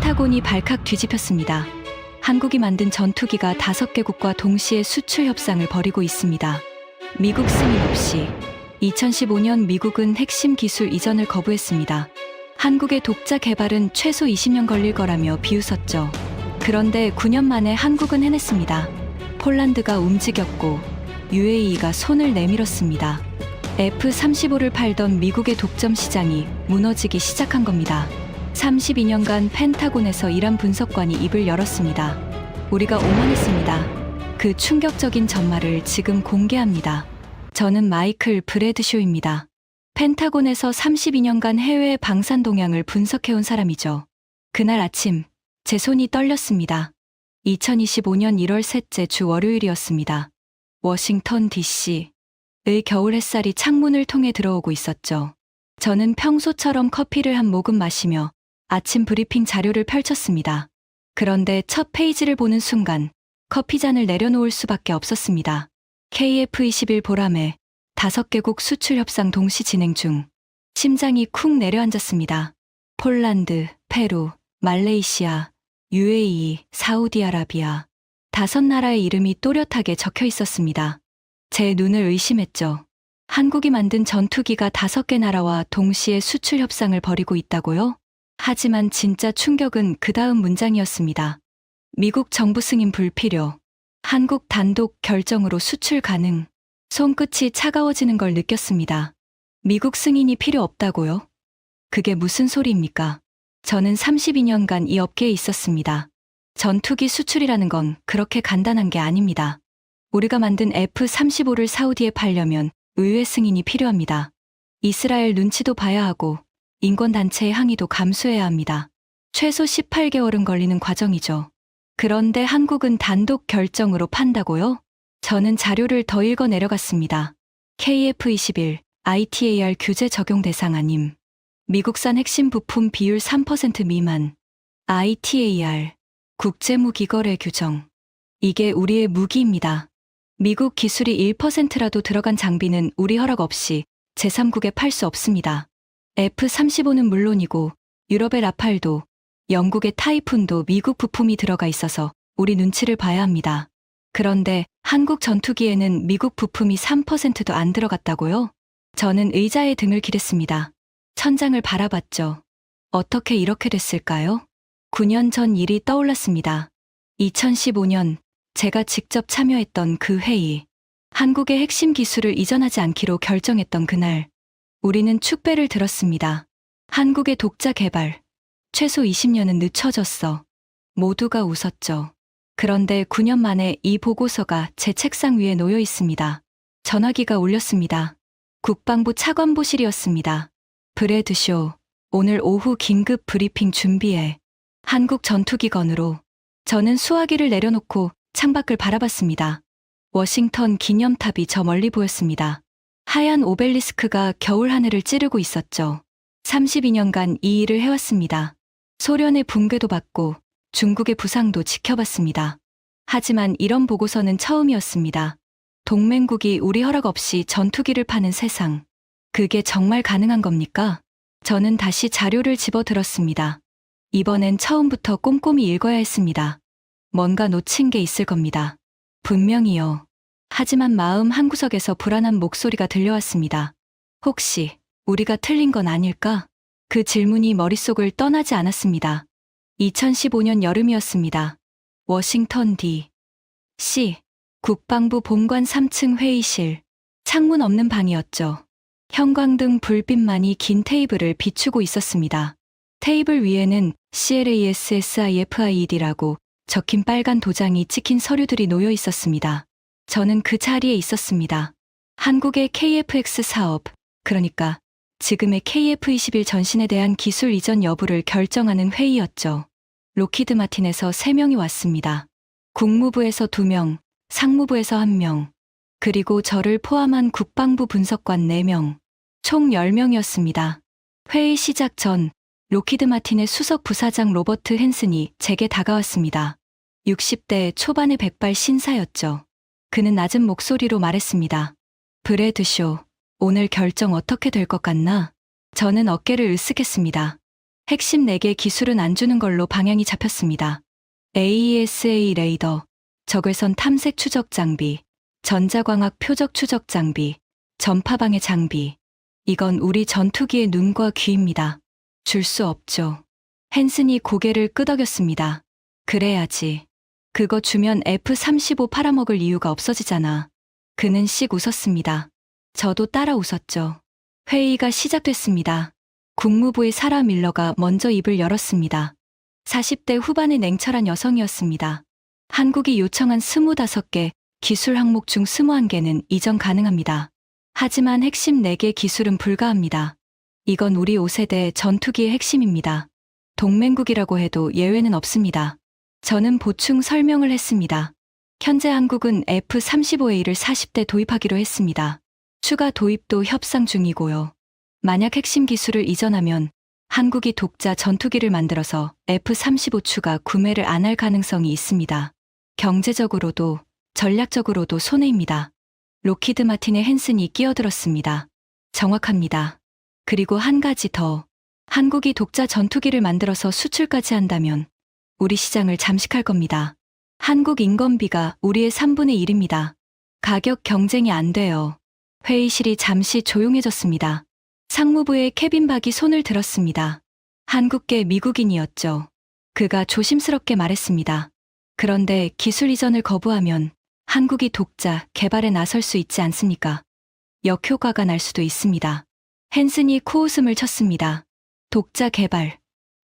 펜타곤이 발칵 뒤집혔습니다. 한국이 만든 전투기가 5개국과 동시에 수출 협상을 벌이고 있습니다. 미국 승인 없이 2015년 미국은 핵심 기술 이전을 거부했습니다. 한국의 독자 개발은 최소 20년 걸릴 거라며 비웃었죠. 그런데 9년 만에 한국은 해냈습니다. 폴란드가 움직였고 UAE가 손을 내밀었습니다. F-35를 팔던 미국의 독점 시장이 무너지기 시작한 겁니다. 32년간 펜타곤에서 이란 분석관이 입을 열었습니다. 우리가 오만했습니다. 그 충격적인 전말을 지금 공개합니다. 저는 마이클 브래드쇼입니다. 펜타곤에서 32년간 해외 방산 동향을 분석해온 사람이죠. 그날 아침 제 손이 떨렸습니다. 2025년 1월 셋째 주 월요일이었습니다. 워싱턴 DC의 겨울 햇살이 창문을 통해 들어오고 있었죠. 저는 평소처럼 커피를 한 모금 마시며 아침 브리핑 자료를 펼쳤습니다. 그런데 첫 페이지를 보는 순간 커피잔을 내려놓을 수밖에 없었습니다. KF-21 보람에 5개국 수출 협상 동시 진행 중. 심장이 쿵 내려앉았습니다. 폴란드, 페루, 말레이시아, UAE, 사우디아라비아 5나라의 이름이 또렷하게 적혀 있었습니다. 제 눈을 의심했죠. 한국이 만든 전투기가 5개 나라와 동시에 수출 협상을 벌이고 있다고요? 하지만 진짜 충격은 그 다음 문장이었습니다. 미국 정부 승인 불필요. 한국 단독 결정으로 수출 가능. 손끝이 차가워지는 걸 느꼈습니다. 미국 승인이 필요 없다고요? 그게 무슨 소리입니까? 저는 32년간 이 업계에 있었습니다. 전투기 수출이라는 건 그렇게 간단한 게 아닙니다. 우리가 만든 F-35를 사우디에 팔려면 의회 승인이 필요합니다. 이스라엘 눈치도 봐야 하고 인권단체의 항의도 감수해야 합니다. 최소 18개월은 걸리는 과정이죠. 그런데 한국은 단독 결정으로 판다고요? 저는 자료를 더 읽어 내려갔습니다. KF-21, ITAR 규제 적용 대상 아님. 미국산 핵심 부품 비율 3% 미만. ITAR, 국제무기거래 규정. 이게 우리의 무기입니다. 미국 기술이 1%라도 들어간 장비는 우리 허락 없이 제3국에 팔 수 없습니다. F-35는 물론이고 유럽의 라팔도, 영국의 타이푼도 미국 부품이 들어가 있어서 우리 눈치를 봐야 합니다. 그런데 한국 전투기에는 미국 부품이 3%도 안 들어갔다고요? 저는 의자에 등을 기댔습니다. 천장을 바라봤죠. 어떻게 이렇게 됐을까요? 9년 전 일이 떠올랐습니다. 2015년 제가 직접 참여했던 그 회의. 한국의 핵심 기술을 이전하지 않기로 결정했던 그날. 우리는 축배를 들었습니다. 한국의 독자 개발. 최소 20년은 늦춰졌어. 모두가 웃었죠. 그런데 9년 만에 이 보고서가 제 책상 위에 놓여 있습니다. 전화기가 울렸습니다. 국방부 차관보실이었습니다. 브래드쇼, 오늘 오후 긴급 브리핑 준비해. 한국 전투기건으로. 저는 수화기를 내려놓고 창밖을 바라봤습니다. 워싱턴 기념탑이 저 멀리 보였습니다. 하얀 오벨리스크가 겨울 하늘을 찌르고 있었죠. 32년간 이 일을 해왔습니다. 소련의 붕괴도 봤고 중국의 부상도 지켜봤습니다. 하지만 이런 보고서는 처음이었습니다. 동맹국이 우리 허락 없이 전투기를 파는 세상. 그게 정말 가능한 겁니까? 저는 다시 자료를 집어들었습니다. 이번엔 처음부터 꼼꼼히 읽어야 했습니다. 뭔가 놓친 게 있을 겁니다. 분명히요. 하지만 마음 한구석에서 불안한 목소리가 들려왔습니다. 혹시 우리가 틀린 건 아닐까? 그 질문이 머릿속을 떠나지 않았습니다. 2015년 여름이었습니다. 워싱턴 D.C. 국방부 본관 3층 회의실. 창문 없는 방이었죠. 형광등 불빛만이 긴 테이블을 비추고 있었습니다. 테이블 위에는 CLASSIFIED라고 적힌 빨간 도장이 찍힌 서류들이 놓여 있었습니다. 저는 그 자리에 있었습니다. 한국의 KF-X 사업, 그러니까 지금의 KF-21 전신에 대한 기술 이전 여부를 결정하는 회의였죠. 로키드 마틴에서 3명이 왔습니다. 국무부에서 2명, 상무부에서 1명, 그리고 저를 포함한 국방부 분석관 4명, 총 10명이었습니다. 회의 시작 전 로키드 마틴의 수석 부사장 로버트 헨슨이 제게 다가왔습니다. 60대 초반의 백발 신사였죠. 그는 낮은 목소리로 말했습니다. 브래드쇼, 오늘 결정 어떻게 될 것 같나? 저는 어깨를 으쓱했습니다. 핵심 4개 기술은 안 주는 걸로 방향이 잡혔습니다. AESA 레이더, 적외선 탐색 추적 장비, 전자광학 표적 추적 장비, 전파방해 장비. 이건 우리 전투기의 눈과 귀입니다. 줄 수 없죠. 헨슨이 고개를 끄덕였습니다. 그래야지. 그거 주면 F-35 팔아먹을 이유가 없어지잖아. 그는 씩 웃었습니다. 저도 따라 웃었죠. 회의가 시작됐습니다. 국무부의 사라 밀러가 먼저 입을 열었습니다. 40대 후반의 냉철한 여성이었습니다. 한국이 요청한 25개 기술 항목 중 21개는 이전 가능합니다. 하지만 핵심 4개 기술은 불가합니다. 이건 우리 5세대 전투기의 핵심입니다. 동맹국이라고 해도 예외는 없습니다. 저는 보충 설명을 했습니다. 현재 한국은 F-35A를 40대 도입하기로 했습니다. 추가 도입도 협상 중이고요. 만약 핵심 기술을 이전하면 한국이 독자 전투기를 만들어서 F-35 추가 구매를 안 할 가능성이 있습니다. 경제적으로도 전략적으로도 손해입니다. 로키드 마틴의 헨슨이 끼어들었습니다. 정확합니다. 그리고 한 가지 더. 한국이 독자 전투기를 만들어서 수출까지 한다면 우리 시장을 잠식할 겁니다. 한국 인건비가 우리의 3분의 1입니다. 가격 경쟁이 안 돼요. 회의실이 잠시 조용해졌습니다. 상무부의 케빈 박이 손을 들었습니다. 한국계 미국인이었죠. 그가 조심스럽게 말했습니다. 그런데 기술 이전을 거부하면 한국이 독자 개발에 나설 수 있지 않습니까? 역효과가 날 수도 있습니다. 헨슨이 코웃음을 쳤습니다. 독자 개발.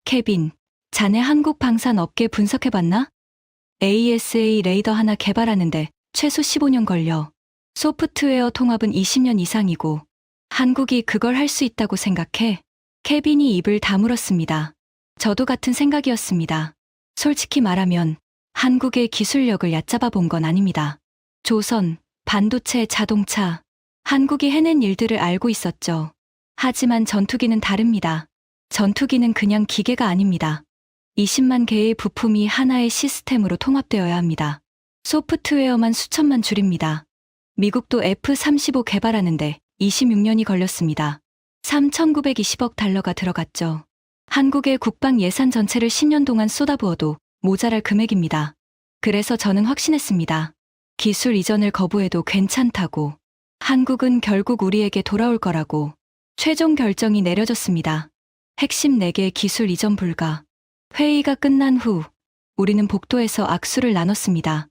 케빈, 자네 한국 방산 업계 분석해봤나? AESA 레이더 하나 개발하는데 최소 15년 걸려. 소프트웨어 통합은 20년 이상이고 한국이 그걸 할 수 있다고 생각해? 케빈이 입을 다물었습니다. 저도 같은 생각이었습니다. 솔직히 말하면 한국의 기술력을 얕잡아 본 건 아닙니다. 조선, 반도체, 자동차. 한국이 해낸 일들을 알고 있었죠. 하지만 전투기는 다릅니다. 전투기는 그냥 기계가 아닙니다. 20만 개의 부품이 하나의 시스템으로 통합되어야 합니다. 소프트웨어만 수천만 줄입니다. 미국도 F-35 개발하는데 26년이 걸렸습니다. 3,920억 달러가 들어갔죠. 한국의 국방 예산 전체를 10년 동안 쏟아부어도 모자랄 금액입니다. 그래서 저는 확신했습니다. 기술 이전을 거부해도 괜찮다고. 한국은 결국 우리에게 돌아올 거라고. 최종 결정이 내려졌습니다. 핵심 4개 기술 이전 불가. 회의가 끝난 후 우리는 복도에서 악수를 나눴습니다.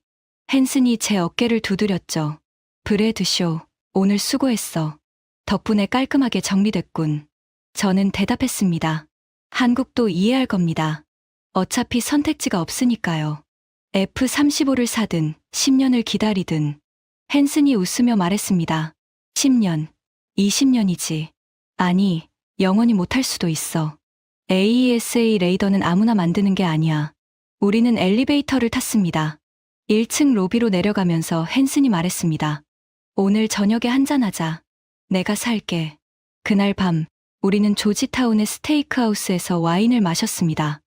헨슨이 제 어깨를 두드렸죠. 브래드쇼, 오늘 수고했어. 덕분에 깔끔하게 정리됐군. 저는 대답했습니다. 한국도 이해할 겁니다. 어차피 선택지가 없으니까요. F-35를 사든 10년을 기다리든. 헨슨이 웃으며 말했습니다. 10년, 20년이지. 아니, 영원히 못할 수도 있어. AESA 레이더는 아무나 만드는 게 아니야. 우리는 엘리베이터를 탔습니다. 1층 로비로 내려가면서 헨슨이 말했습니다. 오늘 저녁에 한잔하자. 내가 살게. 그날 밤 우리는 조지타운의 스테이크하우스에서 와인을 마셨습니다.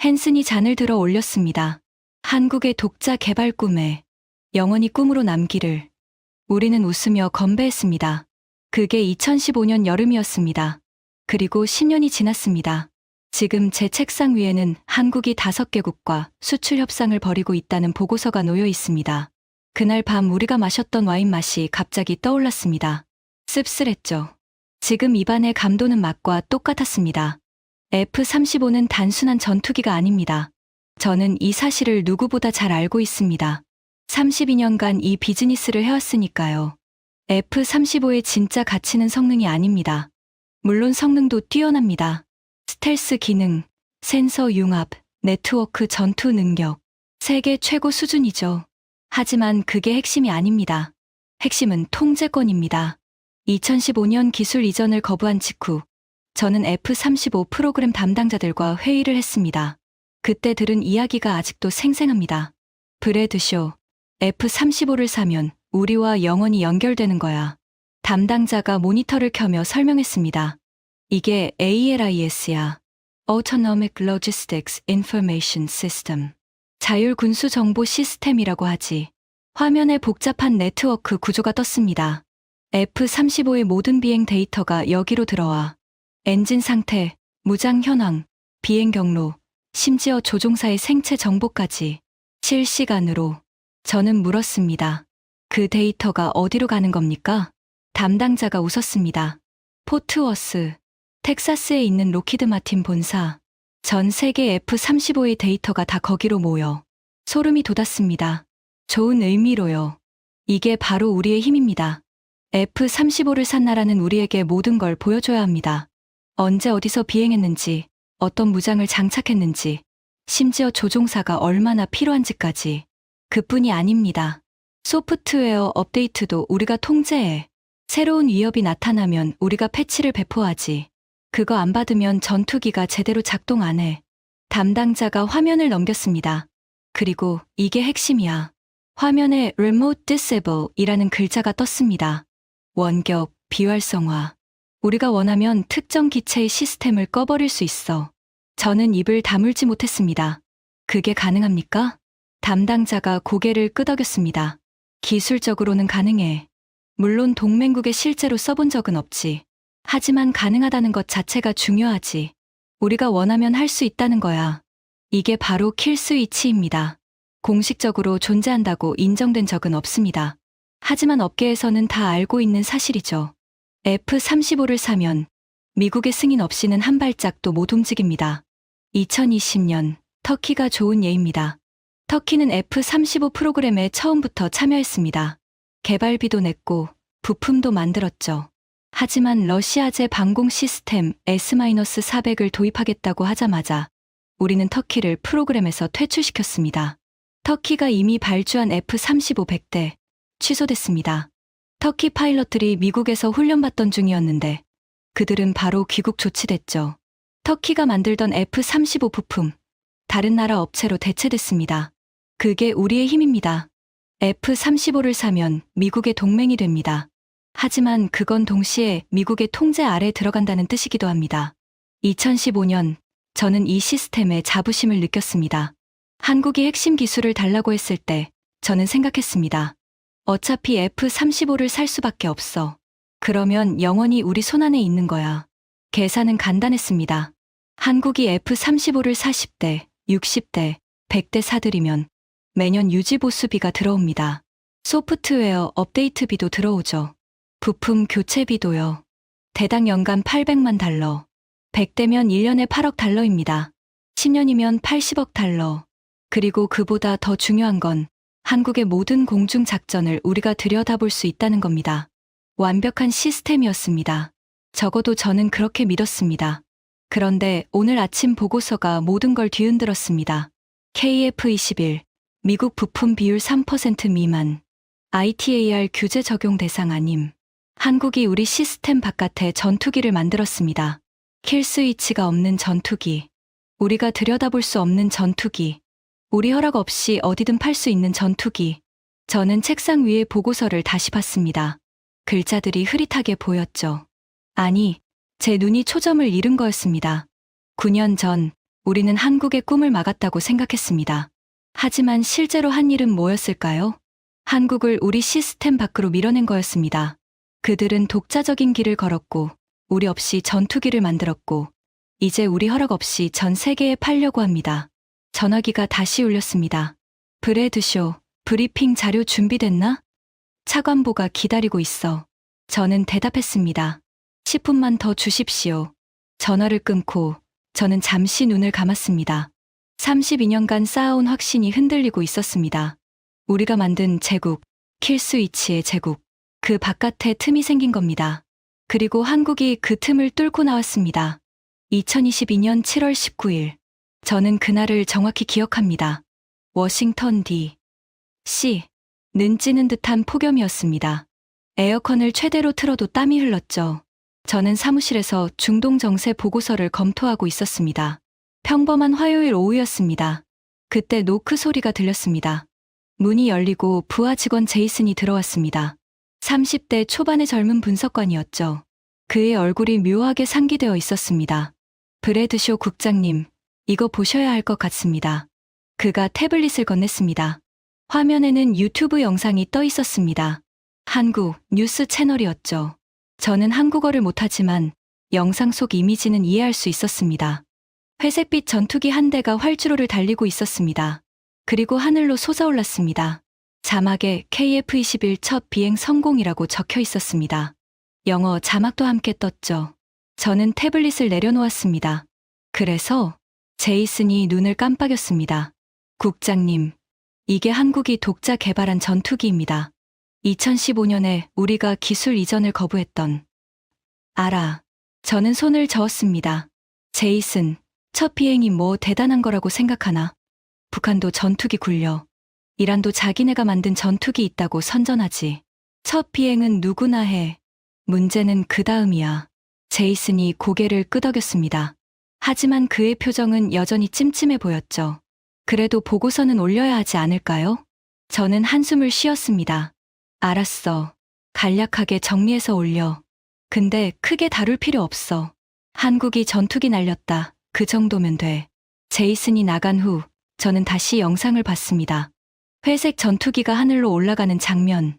헨슨이 잔을 들어 올렸습니다. 한국의 독자 개발 꿈에 영원히 꿈으로 남기를. 우리는 웃으며 건배했습니다. 그게 2015년 여름이었습니다. 그리고 10년이 지났습니다. 지금 제 책상 위에는 한국이 5개국과 수출 협상을 벌이고 있다는 보고서가 놓여 있습니다. 그날 밤 우리가 마셨던 와인 맛이 갑자기 떠올랐습니다. 씁쓸했죠. 지금 입안의 감도는 맛과 똑같았습니다. F-35는 단순한 전투기가 아닙니다. 저는 이 사실을 누구보다 잘 알고 있습니다. 32년간 이 비즈니스를 해왔으니까요. F-35의 진짜 가치는 성능이 아닙니다. 물론 성능도 뛰어납니다. 스텔스 기능, 센서 융합, 네트워크 전투 능력, 세계 최고 수준이죠. 하지만 그게 핵심이 아닙니다. 핵심은 통제권입니다. 2015년 기술 이전을 거부한 직후 저는 F-35 프로그램 담당자들과 회의를 했습니다. 그때 들은 이야기가 아직도 생생합니다. 브래드쇼, F-35를 사면 우리와 영원히 연결되는 거야. 담당자가 모니터를 켜며 설명했습니다. 이게 ALIS야. Autonomic Logistics Information System. 자율 군수 정보 시스템이라고 하지. 화면에 복잡한 네트워크 구조가 떴습니다. F-35의 모든 비행 데이터가 여기로 들어와. 엔진 상태, 무장 현황, 비행 경로, 심지어 조종사의 생체 정보까지 실시간으로. 저는 물었습니다. 그 데이터가 어디로 가는 겁니까? 담당자가 웃었습니다. 포트워스, 텍사스에 있는 로키드 마틴 본사. 전 세계 F-35의 데이터가 다 거기로 모여. 소름이 돋았습니다. 좋은 의미로요. 이게 바로 우리의 힘입니다. F-35를 산 나라는 우리에게 모든 걸 보여줘야 합니다. 언제 어디서 비행했는지, 어떤 무장을 장착했는지, 심지어 조종사가 얼마나 필요한지까지. 그뿐이 아닙니다. 소프트웨어 업데이트도 우리가 통제해. 새로운 위협이 나타나면 우리가 패치를 배포하지. 그거 안 받으면 전투기가 제대로 작동 안 해. 담당자가 화면을 넘겼습니다. 그리고 이게 핵심이야. 화면에 Remote Disable 이라는 글자가 떴습니다. 원격, 비활성화. 우리가 원하면 특정 기체의 시스템을 꺼버릴 수 있어. 저는 입을 다물지 못했습니다. 그게 가능합니까? 담당자가 고개를 끄덕였습니다. 기술적으로는 가능해. 물론 동맹국에 실제로 써본 적은 없지. 하지만 가능하다는 것 자체가 중요하지. 우리가 원하면 할 수 있다는 거야. 이게 바로 킬스위치입니다. 공식적으로 존재한다고 인정된 적은 없습니다. 하지만 업계에서는 다 알고 있는 사실이죠. F-35를 사면 미국의 승인 없이는 한 발짝도 못 움직입니다. 2020년 터키가 좋은 예입니다. 터키는 F-35 프로그램에 처음부터 참여했습니다. 개발비도 냈고 부품도 만들었죠. 하지만 러시아제 방공 시스템 S-400을 도입하겠다고 하자마자 우리는 터키를 프로그램에서 퇴출시켰습니다. 터키가 이미 발주한 F-35 100대 취소됐습니다. 터키 파일럿들이 미국에서 훈련받던 중이었는데 그들은 바로 귀국 조치됐죠. 터키가 만들던 F-35 부품, 다른 나라 업체로 대체됐습니다. 그게 우리의 힘입니다. F-35를 사면 미국의 동맹이 됩니다. 하지만 그건 동시에 미국의 통제 아래 들어간다는 뜻이기도 합니다. 2015년 저는 이 시스템에 자부심을 느꼈습니다. 한국이 핵심 기술을 달라고 했을 때 저는 생각했습니다. 어차피 F-35를 살 수밖에 없어. 그러면 영원히 우리 손안에 있는 거야. 계산은 간단했습니다. 한국이 F-35를 40대, 60대, 100대 사들이면 매년 유지보수비가 들어옵니다. 소프트웨어 업데이트비도 들어오죠. 부품 교체비도요. 대당 연간 800만 달러. 100대면 1년에 8억 달러입니다. 10년이면 80억 달러. 그리고 그보다 더 중요한 건 한국의 모든 공중작전을 우리가 들여다볼 수 있다는 겁니다. 완벽한 시스템이었습니다. 적어도 저는 그렇게 믿었습니다. 그런데 오늘 아침 보고서가 모든 걸 뒤흔들었습니다. KF-21, 미국 부품 비율 3% 미만, ITAR 규제 적용 대상 아님. 한국이 우리 시스템 바깥에 전투기를 만들었습니다. 킬스위치가 없는 전투기. 우리가 들여다볼 수 없는 전투기. 우리 허락 없이 어디든 팔 수 있는 전투기. 저는 책상 위에 보고서를 다시 봤습니다. 글자들이 흐릿하게 보였죠. 아니, 제 눈이 초점을 잃은 거였습니다. 9년 전 우리는 한국의 꿈을 막았다고 생각했습니다. 하지만 실제로 한 일은 뭐였을까요? 한국을 우리 시스템 밖으로 밀어낸 거였습니다. 그들은 독자적인 길을 걸었고 우리 없이 전투기를 만들었고 이제 우리 허락 없이 전 세계에 팔려고 합니다. 전화기가 다시 울렸습니다. 브래드쇼, 브리핑 자료 준비됐나? 차관보가 기다리고 있어. 저는 대답했습니다. 10분만 더 주십시오. 전화를 끊고 저는 잠시 눈을 감았습니다. 32년간 쌓아온 확신이 흔들리고 있었습니다. 우리가 만든 제국, 킬스위치의 제국, 그 바깥에 틈이 생긴 겁니다. 그리고 한국이 그 틈을 뚫고 나왔습니다. 2022년 7월 19일. 저는 그날을 정확히 기억합니다. 워싱턴 D.C.는 찌는 듯한 폭염이었습니다. 에어컨을 최대로 틀어도 땀이 흘렀죠. 저는 사무실에서 중동 정세 보고서를 검토하고 있었습니다. 평범한 화요일 오후였습니다. 그때 노크 소리가 들렸습니다. 문이 열리고 부하 직원 제이슨이 들어왔습니다. 30대 초반의 젊은 분석관이었죠. 그의 얼굴이 묘하게 상기되어 있었습니다. 브래드쇼 국장님, 이거 보셔야 할 것 같습니다. 그가 태블릿을 건넸습니다. 화면에는 유튜브 영상이 떠 있었습니다. 한국 뉴스 채널이었죠. 저는 한국어를 못하지만 영상 속 이미지는 이해할 수 있었습니다. 회색빛 전투기 한 대가 활주로를 달리고 있었습니다. 그리고 하늘로 솟아올랐습니다. 자막에 KF-21 첫 비행 성공이라고 적혀 있었습니다. 영어 자막도 함께 떴죠. 저는 태블릿을 내려놓았습니다. 그래서 제이슨이 눈을 깜빡였습니다. 국장님, 이게 한국이 독자 개발한 전투기입니다. 2015년에 우리가 기술 이전을 거부했던. 알아. 저는 손을 저었습니다. 제이슨, 첫 비행이 뭐 대단한 거라고 생각하나? 북한도 전투기 굴려. 이란도 자기네가 만든 전투기 있다고 선전하지. 첫 비행은 누구나 해. 문제는 그 다음이야. 제이슨이 고개를 끄덕였습니다. 하지만 그의 표정은 여전히 찜찜해 보였죠. 그래도 보고서는 올려야 하지 않을까요? 저는 한숨을 쉬었습니다. 알았어. 간략하게 정리해서 올려. 근데 크게 다룰 필요 없어. 한국이 전투기 날렸다. 그 정도면 돼. 제이슨이 나간 후 저는 다시 영상을 봤습니다. 회색 전투기가 하늘로 올라가는 장면.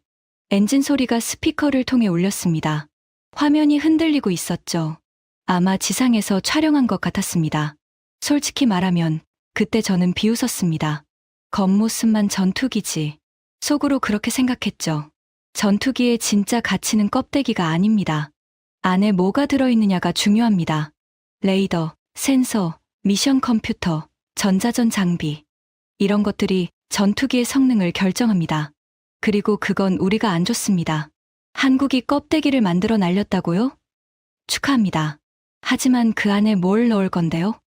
엔진 소리가 스피커를 통해 울렸습니다. 화면이 흔들리고 있었죠. 아마 지상에서 촬영한 것 같았습니다. 솔직히 말하면 그때 저는 비웃었습니다. 겉모습만 전투기지. 속으로 그렇게 생각했죠. 전투기의 진짜 가치는 껍데기가 아닙니다. 안에 뭐가 들어있느냐가 중요합니다. 레이더, 센서, 미션 컴퓨터, 전자전 장비. 이런 것들이 전투기의 성능을 결정합니다. 그리고 그건 우리가 안 줬습니다. 한국이 껍데기를 만들어 날렸다고요? 축하합니다. 하지만 그 안에 뭘 넣을 건데요?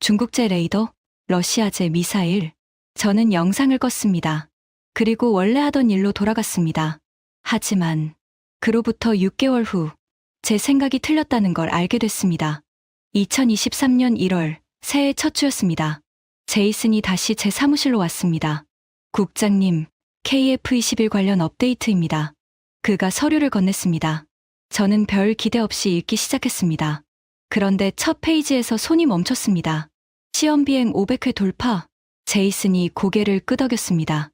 중국제 레이더, 러시아제 미사일. 저는 영상을 껐습니다. 그리고 원래 하던 일로 돌아갔습니다. 하지만 그로부터 6개월 후 제 생각이 틀렸다는 걸 알게 됐습니다. 2023년 1월 새해 첫 주였습니다. 제이슨이 다시 제 사무실로 왔습니다. 국장님, KF-21 관련 업데이트입니다. 그가 서류를 건넸습니다. 저는 별 기대 없이 읽기 시작했습니다. 그런데 첫 페이지에서 손이 멈췄습니다. 시험 비행 500회 돌파. 제이슨이 고개를 끄덕였습니다.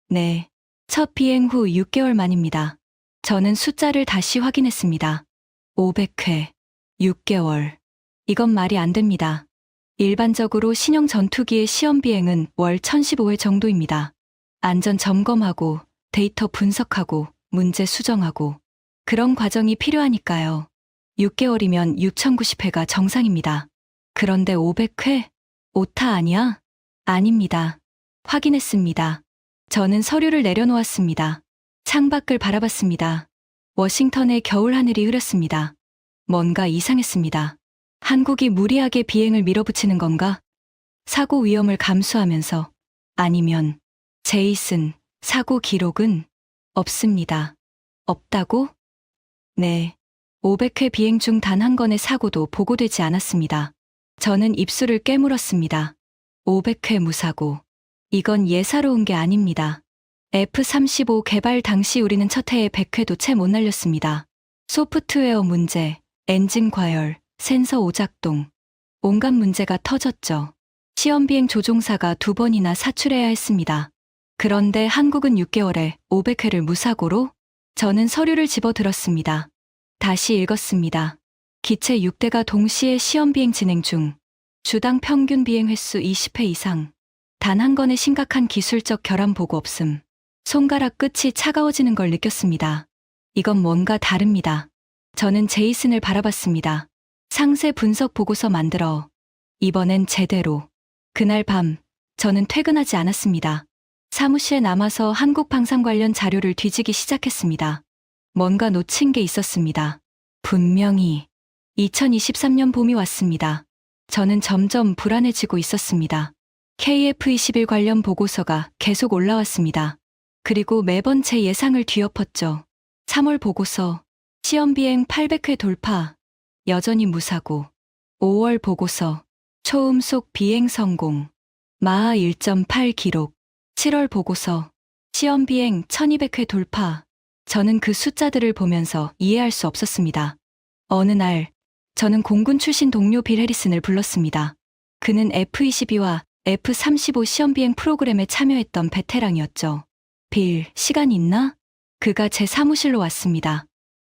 네, 첫 비행 후 6개월 만입니다. 저는 숫자를 다시 확인했습니다. 500회, 6개월. 이건 말이 안 됩니다. 일반적으로 신형 전투기의 시험 비행은 월 1015회 정도입니다. 안전 점검하고, 데이터 분석하고, 문제 수정하고. 그런 과정이 필요하니까요. 6개월이면 6090회가 정상입니다. 그런데 500회? 오타 아니야? 아닙니다. 확인했습니다. 저는 서류를 내려놓았습니다. 창밖을 바라봤습니다. 워싱턴의 겨울 하늘이 흐렸습니다. 뭔가 이상했습니다. 한국이 무리하게 비행을 밀어붙이는 건가? 사고 위험을 감수하면서. 아니면 제이슨, 사고 기록은 없습니다. 없다고? 네. 500회 비행 중 단 한 건의 사고도 보고되지 않았습니다. 저는 입술을 깨물었습니다. 500회 무사고. 이건 예사로운 게 아닙니다. F-35 개발 당시 우리는 첫 해에 100회도 채 못 날렸습니다. 소프트웨어 문제, 엔진 과열, 센서 오작동. 온갖 문제가 터졌죠. 시험 비행 조종사가 2번이나 사출해야 했습니다. 그런데 한국은 6개월에 500회를 무사고로? 저는 서류를 집어들었습니다. 다시 읽었습니다. 기체 6대가 동시에 시험 비행 진행 중. 주당 평균 비행 횟수 20회 이상. 단 한 건의 심각한 기술적 결함 보고 없음. 손가락 끝이 차가워지는 걸 느꼈습니다. 이건 뭔가 다릅니다. 저는 제이슨을 바라봤습니다. 상세 분석 보고서 만들어. 이번엔 제대로. 그날 밤, 저는 퇴근하지 않았습니다. 사무실에 남아서 한국 방산 관련 자료를 뒤지기 시작했습니다. 뭔가 놓친 게 있었습니다. 분명히 2023년 봄이 왔습니다. 저는 점점 불안해지고 있었습니다. KF-21 관련 보고서가 계속 올라왔습니다. 그리고 매번 제 예상을 뒤엎었죠. 3월 보고서, 시험 비행 800회 돌파, 여전히 무사고. 5월 보고서, 초음속 비행 성공, 마하 1.8 기록. 7월 보고서, 시험 비행 1200회 돌파. 저는 그 숫자들을 보면서 이해할 수 없었습니다. 어느 날, 저는 공군 출신 동료 빌 해리슨을 불렀습니다. 그는 F-22와 F-35 시험 비행 프로그램에 참여했던 베테랑이었죠. 빌, 시간 있나? 그가 제 사무실로 왔습니다.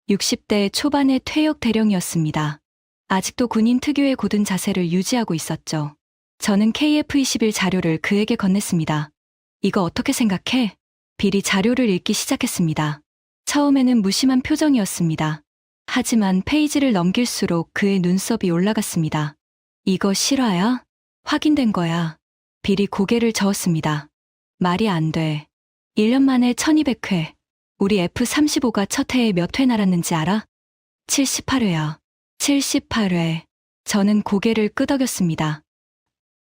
60대 초반의 퇴역 대령이었습니다. 아직도 군인 특유의 고든 자세를 유지하고 있었죠. 저는 KF-21 자료를 그에게 건넸습니다. 이거 어떻게 생각해? 빌이 자료를 읽기 시작했습니다. 처음에는 무심한 표정이었습니다. 하지만 페이지를 넘길수록 그의 눈썹이 올라갔습니다. 이거 실화야? 확인된 거야. 빌이 고개를 저었습니다. 말이 안 돼. 1년 만에 1200회. 우리 F-35가 첫 해에 몇 회 날았는지 알아? 78회야. 78회. 저는 고개를 끄덕였습니다.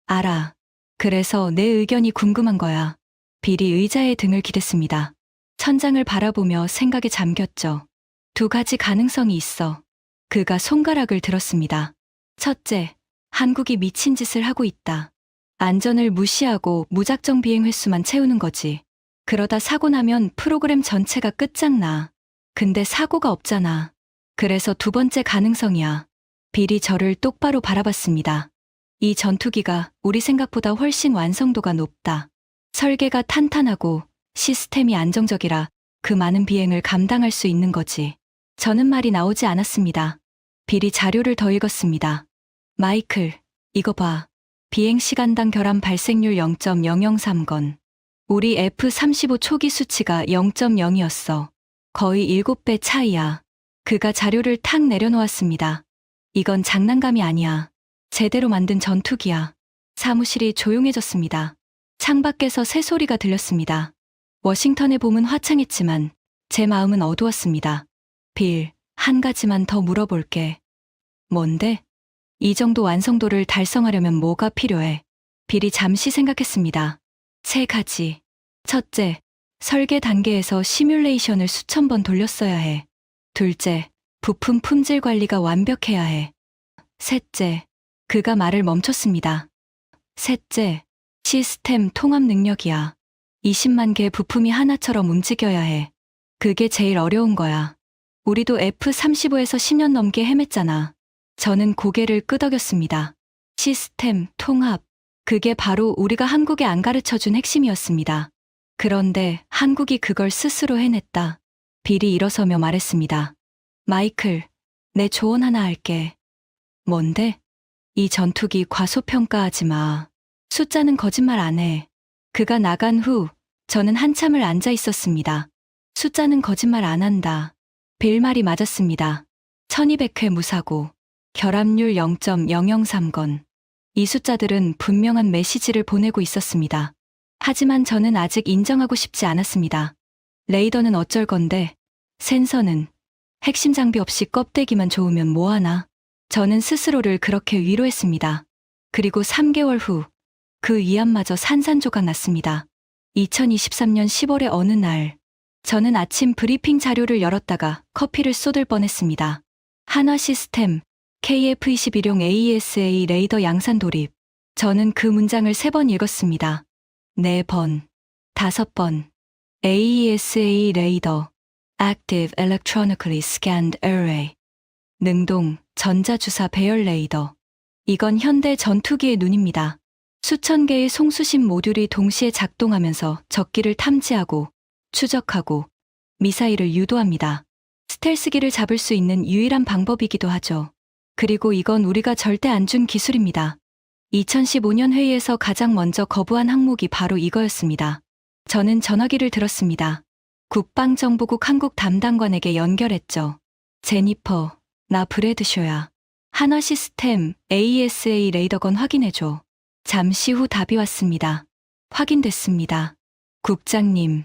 알아. 그래서 내 의견이 궁금한 거야. 빌이 의자에 등을 기댔습니다. 천장을 바라보며 생각에 잠겼죠. 두 가지 가능성이 있어. 그가 손가락을 들었습니다. 첫째, 한국이 미친 짓을 하고 있다. 안전을 무시하고 무작정 비행 횟수만 채우는 거지. 그러다 사고 나면 프로그램 전체가 끝장나. 근데 사고가 없잖아. 그래서 두 번째 가능성이야. 빌이 저를 똑바로 바라봤습니다. 이 전투기가 우리 생각보다 훨씬 완성도가 높다. 설계가 탄탄하고 시스템이 안정적이라 그 많은 비행을 감당할 수 있는 거지. 저는 말이 나오지 않았습니다. 빌이 자료를 더 읽었습니다. 마이클, 이거 봐. 비행 시간당 결함 발생률 0.003건. 우리 F-35 초기 수치가 0.0이었어. 거의 7배 차이야. 그가 자료를 탁 내려놓았습니다. 이건 장난감이 아니야. 제대로 만든 전투기야. 사무실이 조용해졌습니다. 창밖에서 새소리가 들렸습니다. 워싱턴의 봄은 화창했지만 제 마음은 어두웠습니다. 빌, 한 가지만 더 물어볼게. 뭔데? 이 정도 완성도를 달성하려면 뭐가 필요해? 빌이 잠시 생각했습니다. 세 가지. 첫째, 설계 단계에서 시뮬레이션을 수천 번 돌렸어야 해. 둘째, 부품 품질 관리가 완벽해야 해. 셋째, 그가 말을 멈췄습니다. 셋째, 시스템 통합 능력이야. 20만 개 부품이 하나처럼 움직여야 해. 그게 제일 어려운 거야. 우리도 F-35에서 10년 넘게 헤맸잖아. 저는 고개를 끄덕였습니다. 시스템, 통합. 그게 바로 우리가 한국에 안 가르쳐준 핵심이었습니다. 그런데 한국이 그걸 스스로 해냈다. 빌이 일어서며 말했습니다. 마이클, 내 조언 하나 할게. 뭔데? 이 전투기 과소평가하지 마. 숫자는 거짓말 안 해. 그가 나간 후 저는 한참을 앉아 있었습니다. 숫자는 거짓말 안 한다. 빌 말이 맞았습니다. 1200회 무사고, 결함률 0.003건. 이 숫자들은 분명한 메시지를 보내고 있었습니다. 하지만 저는 아직 인정하고 싶지 않았습니다. 레이더는 어쩔 건데, 센서는 핵심 장비 없이 껍데기만 좋으면 뭐하나. 저는 스스로를 그렇게 위로했습니다. 그리고 3개월 후, 그 위안마저 산산조각 났습니다. 2023년 10월의 어느 날, 저는 아침 브리핑 자료를 열었다가 커피를 쏟을 뻔했습니다. 한화 시스템, KF-21용 AESA 레이더 양산 돌입. 저는 그 문장을 3번 읽었습니다. 4번, 5번. AESA 레이더, Active Electronically Scanned Array. 능동, 전자주사 배열 레이더. 이건 현대 전투기의 눈입니다. 수천 개의 송수신 모듈이 동시에 작동하면서 적기를 탐지하고, 추적하고, 미사일을 유도합니다. 스텔스기를 잡을 수 있는 유일한 방법이기도 하죠. 그리고 이건 우리가 절대 안 준 기술입니다. 2015년 회의에서 가장 먼저 거부한 항목이 바로 이거였습니다. 저는 전화기를 들었습니다. 국방정보국 한국 담당관에게 연결했죠. 제니퍼, 나 브래드쇼야. 한화 시스템 AESA 레이더건 확인해줘. 잠시 후 답이 왔습니다. 확인됐습니다. 국장님,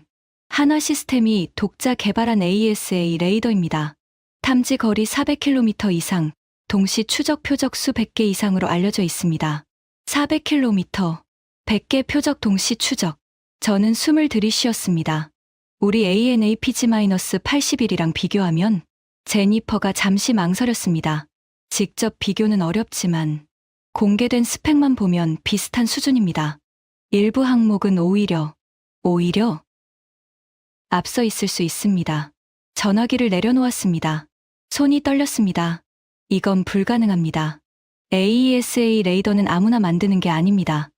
한화 시스템이 독자 개발한 AESA 레이더입니다. 탐지 거리 400km 이상, 동시 추적 표적 수 100개 이상으로 알려져 있습니다. 400km, 100개 표적 동시 추적. 저는 숨을 들이쉬었습니다. 우리 ANAPG-81이랑 비교하면 제니퍼가 잠시 망설였습니다. 직접 비교는 어렵지만 공개된 스펙만 보면 비슷한 수준입니다. 일부 항목은 오히려 앞서 있을 수 있습니다. 전화기를 내려놓았습니다. 손이 떨렸습니다. 이건 불가능합니다. AESA 레이더는 아무나 만드는 게 아닙니다.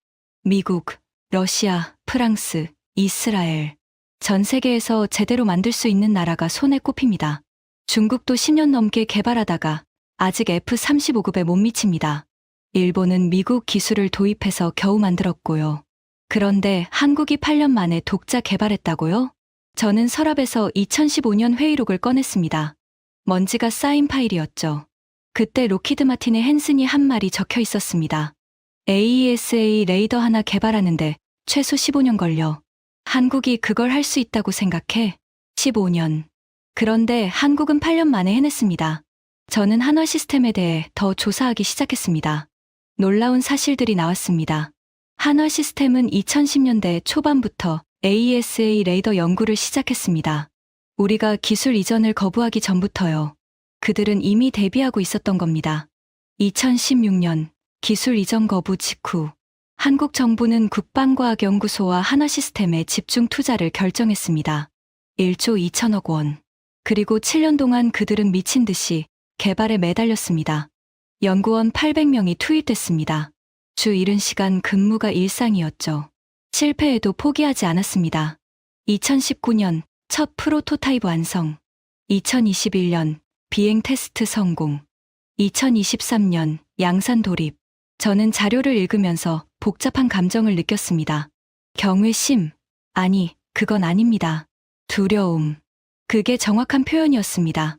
미국, 러시아, 프랑스, 이스라엘. 전 세계에서 제대로 만들 수 있는 나라가 손에 꼽힙니다. 중국도 10년 넘게 개발하다가 아직 F-35급에 못 미칩니다. 일본은 미국 기술을 도입해서 겨우 만들었고요. 그런데 한국이 8년 만에 독자 개발했다고요? 저는 서랍에서 2015년 회의록을 꺼냈습니다. 먼지가 쌓인 파일이었죠. 그때 로키드 마틴의 헨슨이 한 말이 적혀 있었습니다. AESA 레이더 하나 개발하는데 최소 15년 걸려. 한국이 그걸 할 수 있다고 생각해? 15년. 그런데 한국은 8년 만에 해냈습니다. 저는 한화 시스템에 대해 더 조사하기 시작했습니다. 놀라운 사실들이 나왔습니다. 한화 시스템은 2010년대 초반부터 AESA 레이더 연구를 시작했습니다. 우리가 기술 이전을 거부하기 전부터요. 그들은 이미 대비하고 있었던 겁니다. 2016년 기술 이전 거부 직후 한국 정부는 국방과학연구소와 한화 시스템에 집중 투자를 결정했습니다. 1조 2천억 원. 그리고 7년 동안 그들은 미친 듯이 개발에 매달렸습니다. 연구원 800명이 투입됐습니다. 주 이른 시간 근무가 일상이었죠. 실패해도 포기하지 않았습니다. 2019년 첫 프로토타입 완성. 2021년 비행 테스트 성공. 2023년 양산 돌입. 저는 자료를 읽으면서 복잡한 감정을 느꼈습니다. 경외심. 아니, 그건 아닙니다. 두려움. 그게 정확한 표현이었습니다.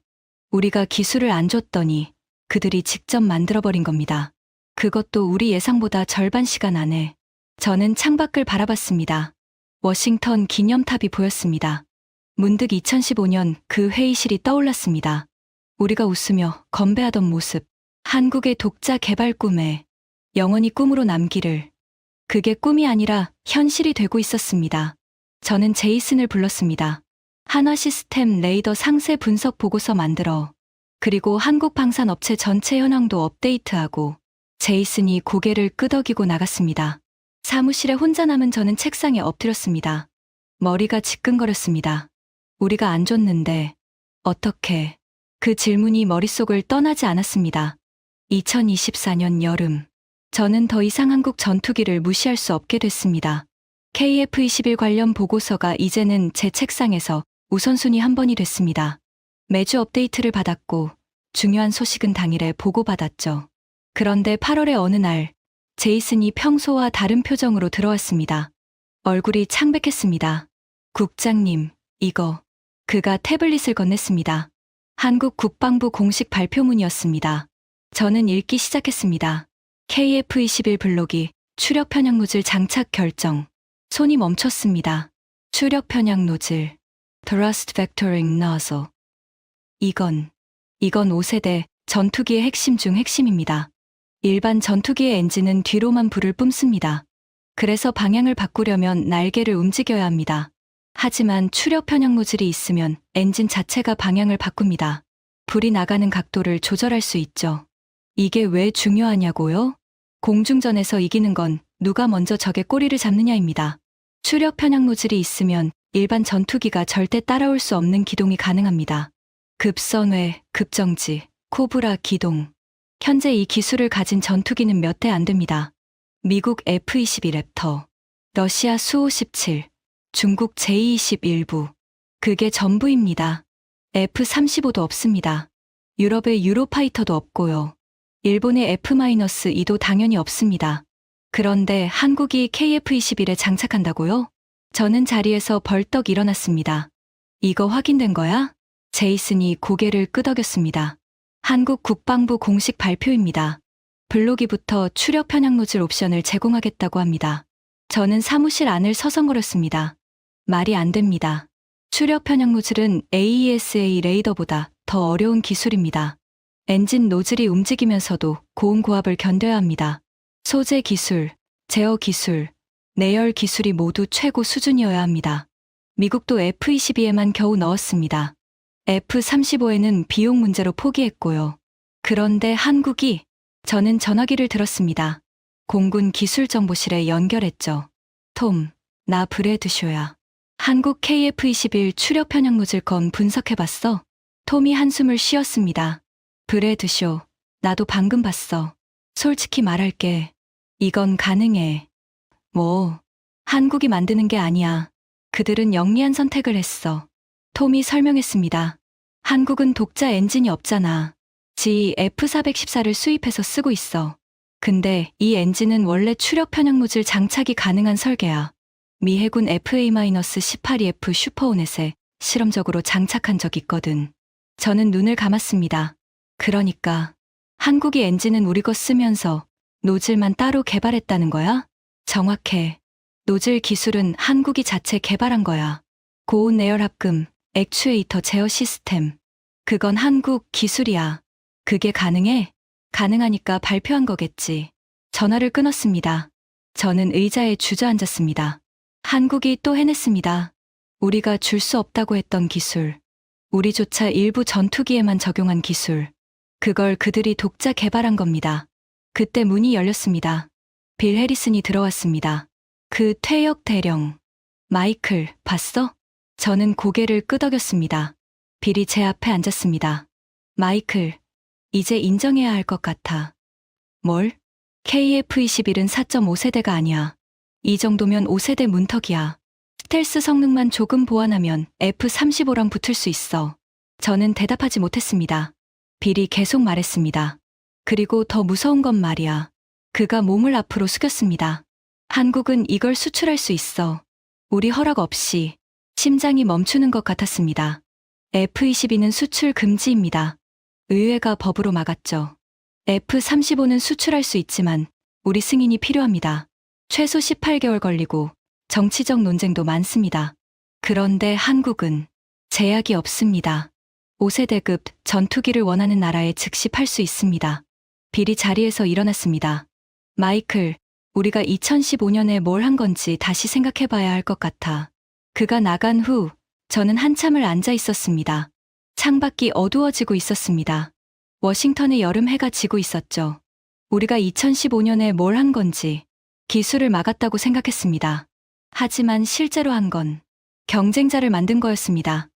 우리가 기술을 안 줬더니 그들이 직접 만들어버린 겁니다. 그것도 우리 예상보다 절반 시간 안에. 저는 창밖을 바라봤습니다. 워싱턴 기념탑이 보였습니다. 문득 2015년 그 회의실이 떠올랐습니다. 우리가 웃으며 건배하던 모습. 한국의 독자 개발 꿈에 영원히 꿈으로 남기를. 그게 꿈이 아니라 현실이 되고 있었습니다. 저는 제이슨을 불렀습니다. 한화 시스템 레이더 상세 분석 보고서 만들어. 그리고 한국 방산업체 전체 현황도 업데이트하고. 제이슨이 고개를 끄덕이고 나갔습니다. 사무실에 혼자 남은 저는 책상에 엎드렸습니다. 머리가 지끈거렸습니다. 우리가 안 줬는데 어떻게? 그 질문이 머릿속을 떠나지 않았습니다. 2024년 여름. 저는 더 이상 한국 전투기를 무시할 수 없게 됐습니다. KF-21 관련 보고서가 이제는 제 책상에서 우선순위 한 번이 됐습니다. 매주 업데이트를 받았고 중요한 소식은 당일에 보고받았죠. 그런데 8월의 어느 날 제이슨이 평소와 다른 표정으로 들어왔습니다. 얼굴이 창백했습니다. 국장님, 이거. 그가 태블릿을 건넸습니다. 한국 국방부 공식 발표문이었습니다. 저는 읽기 시작했습니다. KF-21 블록이 추력 편향 노즐 장착 결정. 손이 멈췄습니다. 추력 편향 노즐. Thrust Vectoring Nozzle. 이건 5세대 전투기의 핵심 중 핵심입니다. 일반 전투기의 엔진은 뒤로만 불을 뿜습니다. 그래서 방향을 바꾸려면 날개를 움직여야 합니다. 하지만 추력 편향 노즐이 있으면 엔진 자체가 방향을 바꿉니다. 불이 나가는 각도를 조절할 수 있죠. 이게 왜 중요하냐고요? 공중전에서 이기는 건 누가 먼저 적의 꼬리를 잡느냐입니다. 추력 편향 노즐이 있으면 일반 전투기가 절대 따라올 수 없는 기동이 가능합니다. 급선회, 급정지, 코브라 기동. 현재 이 기술을 가진 전투기는 몇 대 안 됩니다. 미국 F-22 랩터, 러시아 수-57, 중국 J-21부. 그게 전부입니다. F-35도 없습니다. 유럽의 유로파이터도 없고요. 일본의 F-2도 당연히 없습니다. 그런데 한국이 KF-21에 장착한다고요? 저는 자리에서 벌떡 일어났습니다. 이거 확인된 거야? 제이슨이 고개를 끄덕였습니다. 한국 국방부 공식 발표입니다. 블로기부터 추력 편향 노즐 옵션을 제공하겠다고 합니다. 저는 사무실 안을 서성거렸습니다. 말이 안 됩니다. 추력 편향 노즐은 AESA 레이더보다 더 어려운 기술입니다. 엔진 노즐이 움직이면서도 고온 고압을 견뎌야 합니다. 소재 기술, 제어 기술, 내열 기술이 모두 최고 수준이어야 합니다. 미국도 F-22에만 겨우 넣었습니다. F-35에는 비용 문제로 포기했고요. 그런데 한국이, 저는 전화기를 들었습니다. 공군 기술정보실에 연결했죠. 톰, 나 브래드쇼야. 한국 KF-21 추력 편향 노즐 건 분석해봤어? 톰이 한숨을 쉬었습니다. 브래드쇼, 나도 방금 봤어. 솔직히 말할게. 이건 가능해. 뭐, 한국이 만드는 게 아니야. 그들은 영리한 선택을 했어. 톰이 설명했습니다. 한국은 독자 엔진이 없잖아. F414를 수입해서 쓰고 있어. 근데 이 엔진은 원래 추력 편향노즐 장착이 가능한 설계야. 미 해군 FA-18EF 슈퍼호넷에 실험적으로 장착한 적 있거든. 저는 눈을 감았습니다. 그러니까 한국이 엔진은 우리 거 쓰면서 노즐만 따로 개발했다는 거야? 정확해. 노즐 기술은 한국이 자체 개발한 거야. 고온 내열 합금, 액추에이터 제어 시스템. 그건 한국 기술이야. 그게 가능해? 가능하니까 발표한 거겠지. 전화를 끊었습니다. 저는 의자에 주저앉았습니다. 한국이 또 해냈습니다. 우리가 줄 수 없다고 했던 기술. 우리조차 일부 전투기에만 적용한 기술. 그걸 그들이 독자 개발한 겁니다. 그때 문이 열렸습니다. 빌 해리슨이 들어왔습니다. 그 퇴역 대령. 마이클, 봤어? 저는 고개를 끄덕였습니다. 빌이 제 앞에 앉았습니다. 마이클, 이제 인정해야 할 것 같아. 뭘? KF-21은 4.5세대가 아니야. 이 정도면 5세대 문턱이야. 스텔스 성능만 조금 보완하면 F-35랑 붙을 수 있어. 저는 대답하지 못했습니다. 빌이 계속 말했습니다. 그리고 더 무서운 건 말이야. 그가 몸을 앞으로 숙였습니다. 한국은 이걸 수출할 수 있어. 우리 허락 없이. 심장이 멈추는 것 같았습니다. F-22는 수출 금지입니다. 의회가 법으로 막았죠. F-35는 수출할 수 있지만 우리 승인이 필요합니다. 최소 18개월 걸리고 정치적 논쟁도 많습니다. 그런데 한국은 제약이 없습니다. 5세대급 전투기를 원하는 나라에 즉시 팔 수 있습니다. 빌이 자리에서 일어났습니다. 마이클, 우리가 2015년에 뭘 한 건지 다시 생각해봐야 할 것 같아. 그가 나간 후 저는 한참을 앉아 있었습니다. 창밖이 어두워지고 있었습니다. 워싱턴의 여름 해가 지고 있었죠. 우리가 2015년에 뭘 한 건지 기술을 막았다고 생각했습니다. 하지만 실제로 한 건 경쟁자를 만든 거였습니다.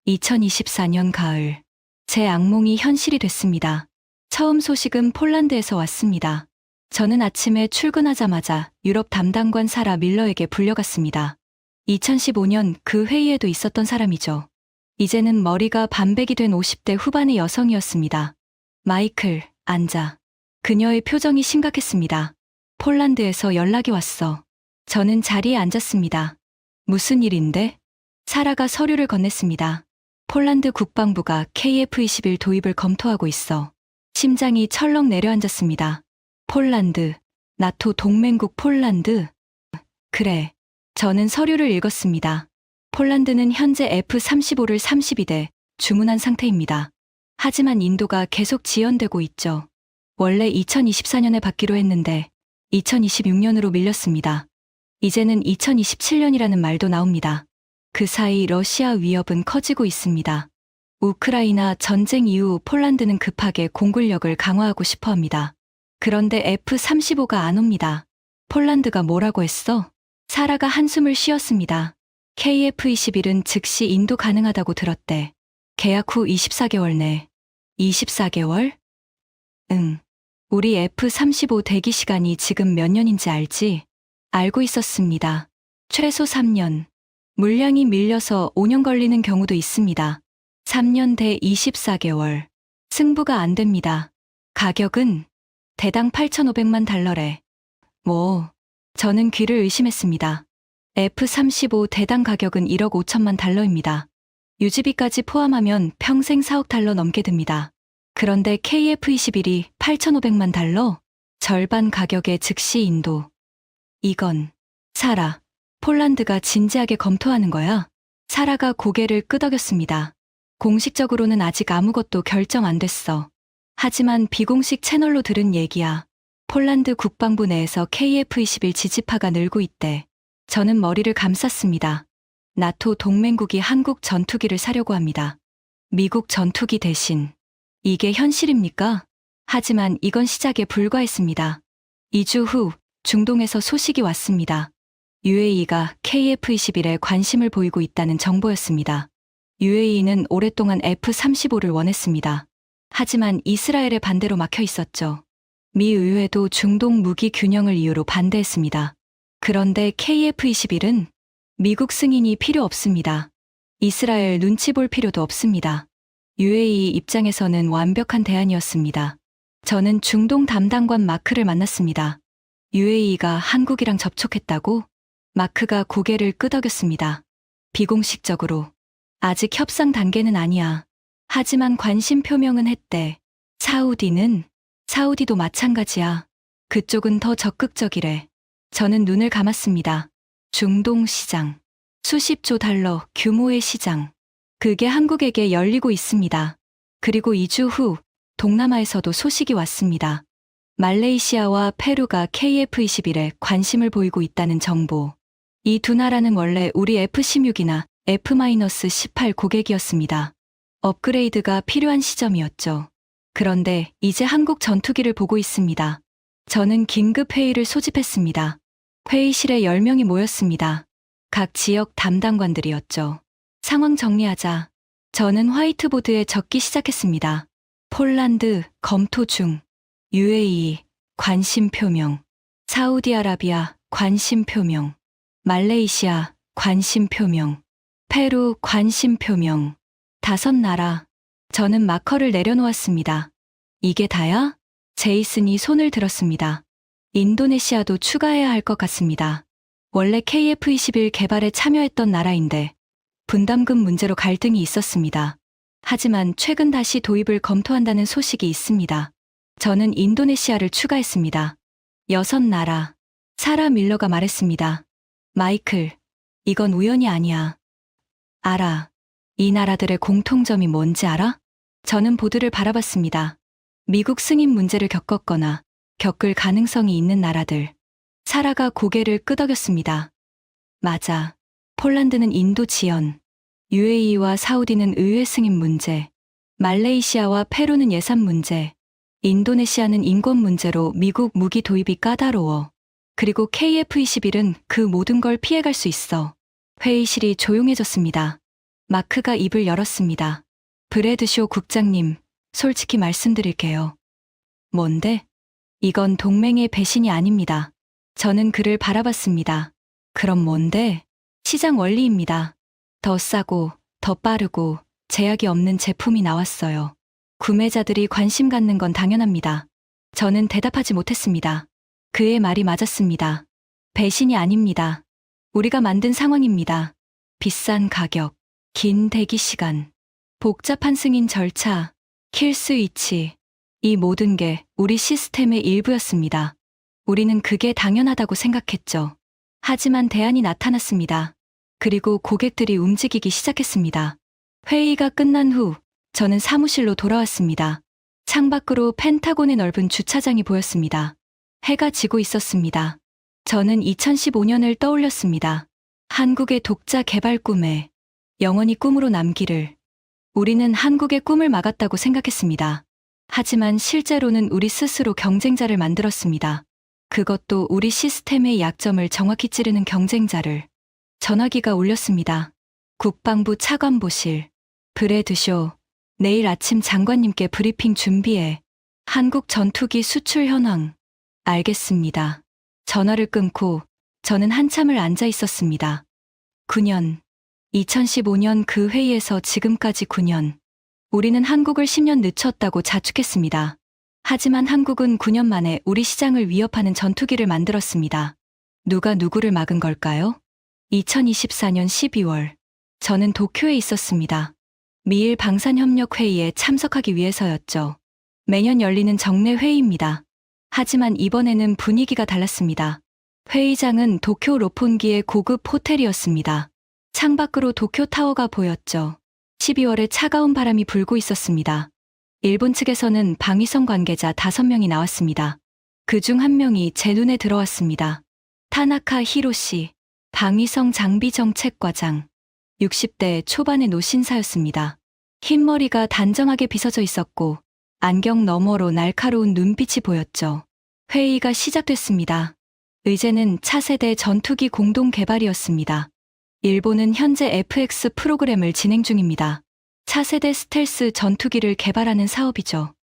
2024년 가을, 제 악몽이 현실이 됐습니다. 처음 소식은 폴란드에서 왔습니다. 저는 아침에 출근하자마자 유럽 담당관 사라 밀러에게 불려갔습니다. 2015년 그 회의에도 있었던 사람이죠. 이제는 머리가 반백이 된 50대 후반의 여성이었습니다. 마이클, 앉아. 그녀의 표정이 심각했습니다. 폴란드에서 연락이 왔어. 저는 자리에 앉았습니다. 무슨 일인데? 사라가 서류를 건넸습니다. 폴란드 국방부가 KF-21 도입을 검토하고 있어. 심장이 철렁 내려앉았습니다. 폴란드, 나토 동맹국 폴란드? 그래. 저는 서류를 읽었습니다. 폴란드는 현재 F-35를 32대 주문한 상태입니다. 하지만 인도가 계속 지연되고 있죠. 원래 2024년에 받기로 했는데 2026년으로 밀렸습니다. 이제는 2027년이라는 말도 나옵니다. 그 사이 러시아 위협은 커지고 있습니다. 우크라이나 전쟁 이후 폴란드는 급하게 공군력을 강화하고 싶어 합니다. 그런데 F-35가 안 옵니다. 폴란드가 뭐라고 했어? 사라가 한숨을 쉬었습니다. KF-21은 즉시 인도 가능하다고 들었대. 계약 후 24개월 내. 24개월? 응. 우리 F-35 대기 시간이 지금 몇 년인지 알지? 알고 있었습니다. 최소 3년. 물량이 밀려서 5년 걸리는 경우도 있습니다. 3년 대 24개월. 승부가 안 됩니다. 가격은 대당 8,500만 달러래. 저는 귀를 의심했습니다. F-35 대당 가격은 1억 5천만 달러입니다. 유지비까지 포함하면 평생 4억 달러 넘게 듭니다. 그런데 KF-21이 8,500만 달러? 절반 가격에 즉시 인도. 이건 사라. 폴란드가 진지하게 검토하는 거야? 사라가 고개를 끄덕였습니다. 공식적으로는 아직 아무것도 결정 안 됐어. 하지만 비공식 채널로 들은 얘기야. 폴란드 국방부 내에서 KF-21 지지파가 늘고 있대. 저는 머리를 감쌌습니다. 나토 동맹국이 한국 전투기를 사려고 합니다. 미국 전투기 대신. 이게 현실입니까? 하지만 이건 시작에 불과했습니다. 2주 후 중동에서 소식이 왔습니다. UAE가 KF-21에 관심을 보이고 있다는 정보였습니다. UAE는 오랫동안 F-35를 원했습니다. 하지만 이스라엘의 반대로 막혀 있었죠. 미 의회도 중동 무기 균형을 이유로 반대했습니다. 그런데 KF-21은 미국 승인이 필요 없습니다. 이스라엘 눈치 볼 필요도 없습니다. UAE 입장에서는 완벽한 대안이었습니다. 저는 중동 담당관 마크를 만났습니다. UAE가 한국이랑 접촉했다고? 마크가 고개를 끄덕였습니다. 비공식적으로. 아직 협상 단계는 아니야. 하지만 관심 표명은 했대. 사우디도 마찬가지야. 그쪽은 더 적극적이래. 저는 눈을 감았습니다. 중동 시장. 수십조 달러 규모의 시장. 그게 한국에게 열리고 있습니다. 그리고 2주 후 동남아에서도 소식이 왔습니다. 말레이시아와 페루가 KF21에 관심을 보이고 있다는 정보. 이 두 나라는 원래 우리 F-16이나 F-18 고객이었습니다. 업그레이드가 필요한 시점이었죠. 그런데 이제 한국 전투기를 보고 있습니다. 저는 긴급 회의를 소집했습니다. 회의실에 10명이 모였습니다. 각 지역 담당관들이었죠. 상황 정리하자. 저는 화이트보드에 적기 시작했습니다. 폴란드, 검토 중. UAE, 관심 표명. 사우디아라비아, 관심 표명. 말레이시아, 관심 표명. 페루, 관심 표명. 5나라. 저는 마커를 내려놓았습니다. 이게 다야? 제이슨이 손을 들었습니다. 인도네시아도 추가해야 할 것 같습니다. 원래 KF-21 개발에 참여했던 나라인데 분담금 문제로 갈등이 있었습니다. 하지만 최근 다시 도입을 검토한다는 소식이 있습니다. 저는 인도네시아를 추가했습니다. 6나라. 사라 밀러가 말했습니다. 마이클, 이건 우연이 아니야. 알아. 이 나라들의 공통점이 뭔지 알아? 저는 보드를 바라봤습니다. 미국 승인 문제를 겪었거나 겪을 가능성이 있는 나라들. 사라가 고개를 끄덕였습니다. 맞아. 폴란드는 인도 지연, UAE와 사우디는 의회 승인 문제, 말레이시아와 페루는 예산 문제, 인도네시아는 인권 문제로 미국 무기 도입이 까다로워. 그리고 KF-21은 그 모든 걸 피해갈 수 있어. 회의실이 조용해졌습니다. 마크가 입을 열었습니다. 브래드쇼 국장님, 솔직히 말씀드릴게요. 뭔데? 이건 동맹의 배신이 아닙니다. 저는 그를 바라봤습니다. 그럼 뭔데? 시장 원리입니다. 더 싸고, 더 빠르고, 제약이 없는 제품이 나왔어요. 구매자들이 관심 갖는 건 당연합니다. 저는 대답하지 못했습니다. 그의 말이 맞았습니다. 배신이 아닙니다. 우리가 만든 상황입니다. 비싼 가격, 긴 대기 시간, 복잡한 승인 절차, 킬 스위치, 이 모든 게 우리 시스템의 일부였습니다. 우리는 그게 당연하다고 생각했죠. 하지만 대안이 나타났습니다. 그리고 고객들이 움직이기 시작했습니다. 회의가 끝난 후 저는 사무실로 돌아왔습니다. 창밖으로 펜타곤의 넓은 주차장이 보였습니다. 해가 지고 있었습니다. 저는 2015년을 떠올렸습니다. 한국의 독자 개발 꿈에 영원히 꿈으로 남기를. 우리는 한국의 꿈을 막았다고 생각했습니다. 하지만 실제로는 우리 스스로 경쟁자를 만들었습니다. 그것도 우리 시스템의 약점을 정확히 찌르는 경쟁자를. 전화기가 울렸습니다. 국방부 차관보실. 브래드쇼. 내일 아침 장관님께 브리핑 준비해. 한국 전투기 수출 현황. 알겠습니다. 전화를 끊고 저는 한참을 앉아 있었습니다. 9년. 2015년 그 회의에서 지금까지 9년. 우리는 한국을 10년 늦췄다고 자축했습니다. 하지만 한국은 9년 만에 우리 시장을 위협하는 전투기를 만들었습니다. 누가 누구를 막은 걸까요? 2024년 12월. 저는 도쿄에 있었습니다. 미일 방산협력회의에 참석하기 위해서였죠. 매년 열리는 정례 회의입니다. 하지만 이번에는 분위기가 달랐습니다. 회의장은 도쿄 로폰기의 고급 호텔이었습니다. 창밖으로 도쿄 타워가 보였죠. 12월에 차가운 바람이 불고 있었습니다. 일본 측에서는 방위성 관계자 5명이 나왔습니다. 그중 한 명이 제 눈에 들어왔습니다. 타나카 히로시, 방위성 장비정책과장. 60대 초반의 노신사였습니다. 흰머리가 단정하게 빗어져 있었고 안경 너머로 날카로운 눈빛이 보였죠. 회의가 시작됐습니다. 의제는 차세대 전투기 공동 개발이었습니다. 일본은 현재 FX 프로그램을 진행 중입니다. 차세대 스텔스 전투기를 개발하는 사업이죠.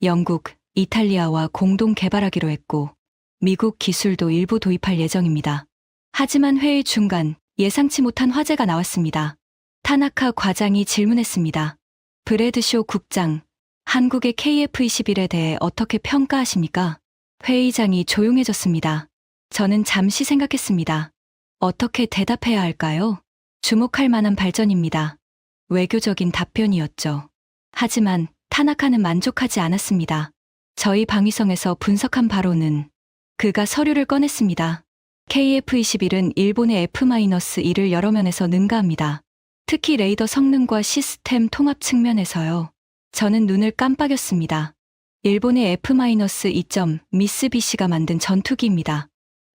영국, 이탈리아와 공동 개발하기로 했고 미국 기술도 일부 도입할 예정입니다. 하지만 회의 중간 예상치 못한 화제가 나왔습니다. 타나카 과장이 질문했습니다. 브래드쇼 국장, 한국의 KF-21에 대해 어떻게 평가하십니까? 회의장이 조용해졌습니다. 저는 잠시 생각했습니다. 어떻게 대답해야 할까요? 주목할 만한 발전입니다. 외교적인 답변이었죠. 하지만 타나카는 만족하지 않았습니다. 저희 방위성에서 분석한 바로는 그가 서류를 꺼냈습니다. KF-21은 일본의 F-1을 여러 면에서 능가합니다. 특히 레이더 성능과 시스템 통합 측면에서요. 저는 눈을 깜빡였습니다. 일본의 F-2점 미쓰비시가 만든 전투기입니다.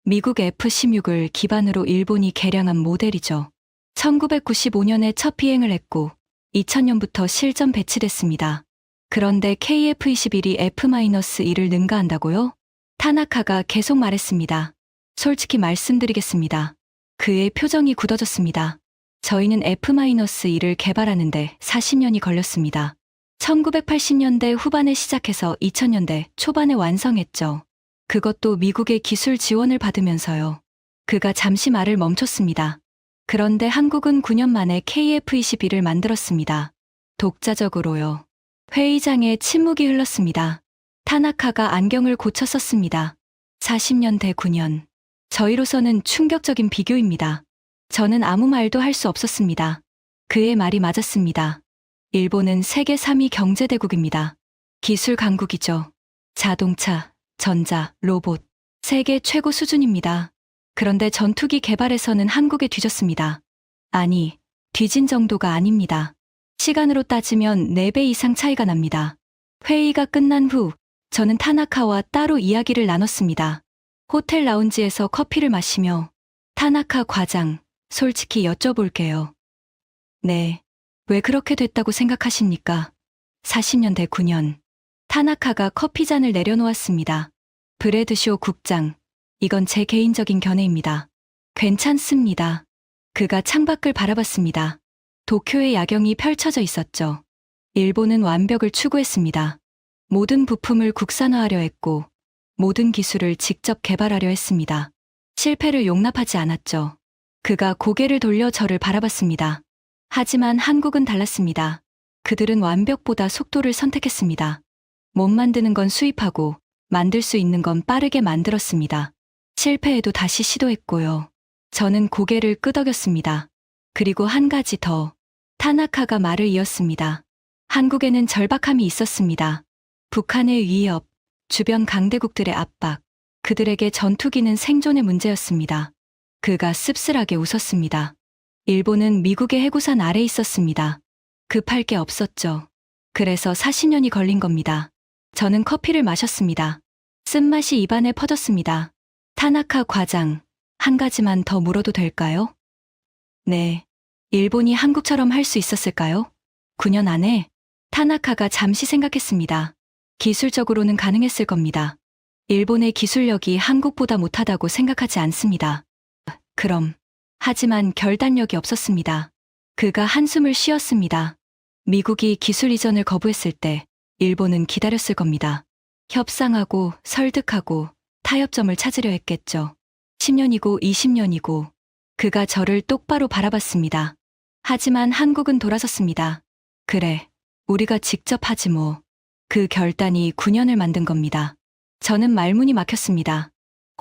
미국 F-16을 기반으로 일본이 개량한 모델이죠. 1995년에 첫 비행을 했고 2000년부터 실전 배치됐습니다. 그런데 KF-21이 F-1을 능가한다고요? 타나카가 계속 말했습니다. 솔직히 말씀드리겠습니다. 그의 표정이 굳어졌습니다. 저희는 F-1을 개발하는데 40년이 걸렸습니다. 1980년대 후반에 시작해서 2000년대 초반에 완성했죠. 그것도 미국의 기술 지원을 받으면서요. 그가 잠시 말을 멈췄습니다. 그런데 한국은 9년 만에 KF-21을 만들었습니다. 독자적으로요. 회의장에 침묵이 흘렀습니다. 타나카가 안경을 고쳐 썼습니다. 40년대 9년. 저희로서는 충격적인 비교입니다. 저는 아무 말도 할 수 없었습니다. 그의 말이 맞았습니다. 일본은 세계 3위 경제대국입니다. 기술 강국이죠. 자동차, 전자, 로봇. 세계 최고 수준입니다. 그런데 전투기 개발에서는 한국에 뒤졌습니다. 아니, 뒤진 정도가 아닙니다. 시간으로 따지면 4배 이상 차이가 납니다. 회의가 끝난 후 저는 타나카와 따로 이야기를 나눴습니다. 호텔 라운지에서 커피를 마시며 타나카 과장, 솔직히 여쭤볼게요. 네, 왜 그렇게 됐다고 생각하십니까? 40년대 9년. 타나카가 커피잔을 내려놓았습니다. 브래드쇼 국장, 이건 제 개인적인 견해입니다. 괜찮습니다. 그가 창밖을 바라봤습니다. 도쿄의 야경이 펼쳐져 있었죠. 일본은 완벽을 추구했습니다. 모든 부품을 국산화하려 했고, 모든 기술을 직접 개발하려 했습니다. 실패를 용납하지 않았죠. 그가 고개를 돌려 저를 바라봤습니다. 하지만 한국은 달랐습니다. 그들은 완벽보다 속도를 선택했습니다. 못 만드는 건 수입하고, 만들 수 있는 건 빠르게 만들었습니다. 실패해도 다시 시도했고요. 저는 고개를 끄덕였습니다. 그리고 한 가지 더. 타나카가 말을 이었습니다. 한국에는 절박함이 있었습니다. 북한의 위협, 주변 강대국들의 압박, 그들에게 전투기는 생존의 문제였습니다. 그가 씁쓸하게 웃었습니다. 일본은 미국의 해구산 아래 있었습니다. 급할 게 없었죠. 그래서 40년이 걸린 겁니다. 저는 커피를 마셨습니다. 쓴맛이 입안에 퍼졌습니다. 타나카 과장, 한 가지만 더 물어도 될까요? 네. 일본이 한국처럼 할 수 있었을까요? 9년 안에? 타나카가 잠시 생각했습니다. 기술적으로는 가능했을 겁니다. 일본의 기술력이 한국보다 못하다고 생각하지 않습니다. 그럼. 하지만 결단력이 없었습니다. 그가 한숨을 쉬었습니다. 미국이 기술 이전을 거부했을 때 일본은 기다렸을 겁니다. 협상하고 설득하고 타협점을 찾으려 했겠죠. 10년이고 20년이고 그가 저를 똑바로 바라봤습니다. 하지만 한국은 돌아섰습니다. 그래, 우리가 직접 하지 뭐. 그 결단이 9년을 만든 겁니다. 저는 말문이 막혔습니다.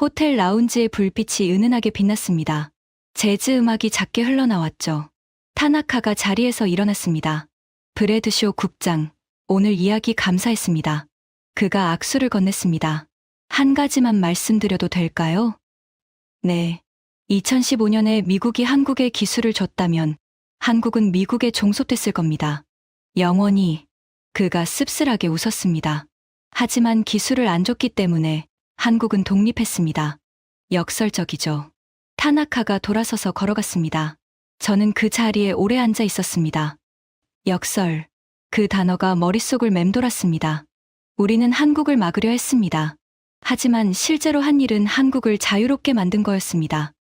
호텔 라운지의 불빛이 은은하게 빛났습니다. 재즈 음악이 작게 흘러나왔죠. 타나카가 자리에서 일어났습니다. 브래드쇼 국장, 오늘 이야기 감사했습니다. 그가 악수를 건넸습니다. 한 가지만 말씀드려도 될까요? 네. 2015년에 미국이 한국에 기술을 줬다면 한국은 미국에 종속됐을 겁니다. 영원히. 그가 씁쓸하게 웃었습니다. 하지만 기술을 안 줬기 때문에 한국은 독립했습니다. 역설적이죠. 타나카가 돌아서서 걸어갔습니다. 저는 그 자리에 오래 앉아 있었습니다. 역설. 그 단어가 머릿속을 맴돌았습니다. 우리는 한국을 막으려 했습니다. 하지만 실제로 한 일은 한국을 자유롭게 만든 거였습니다.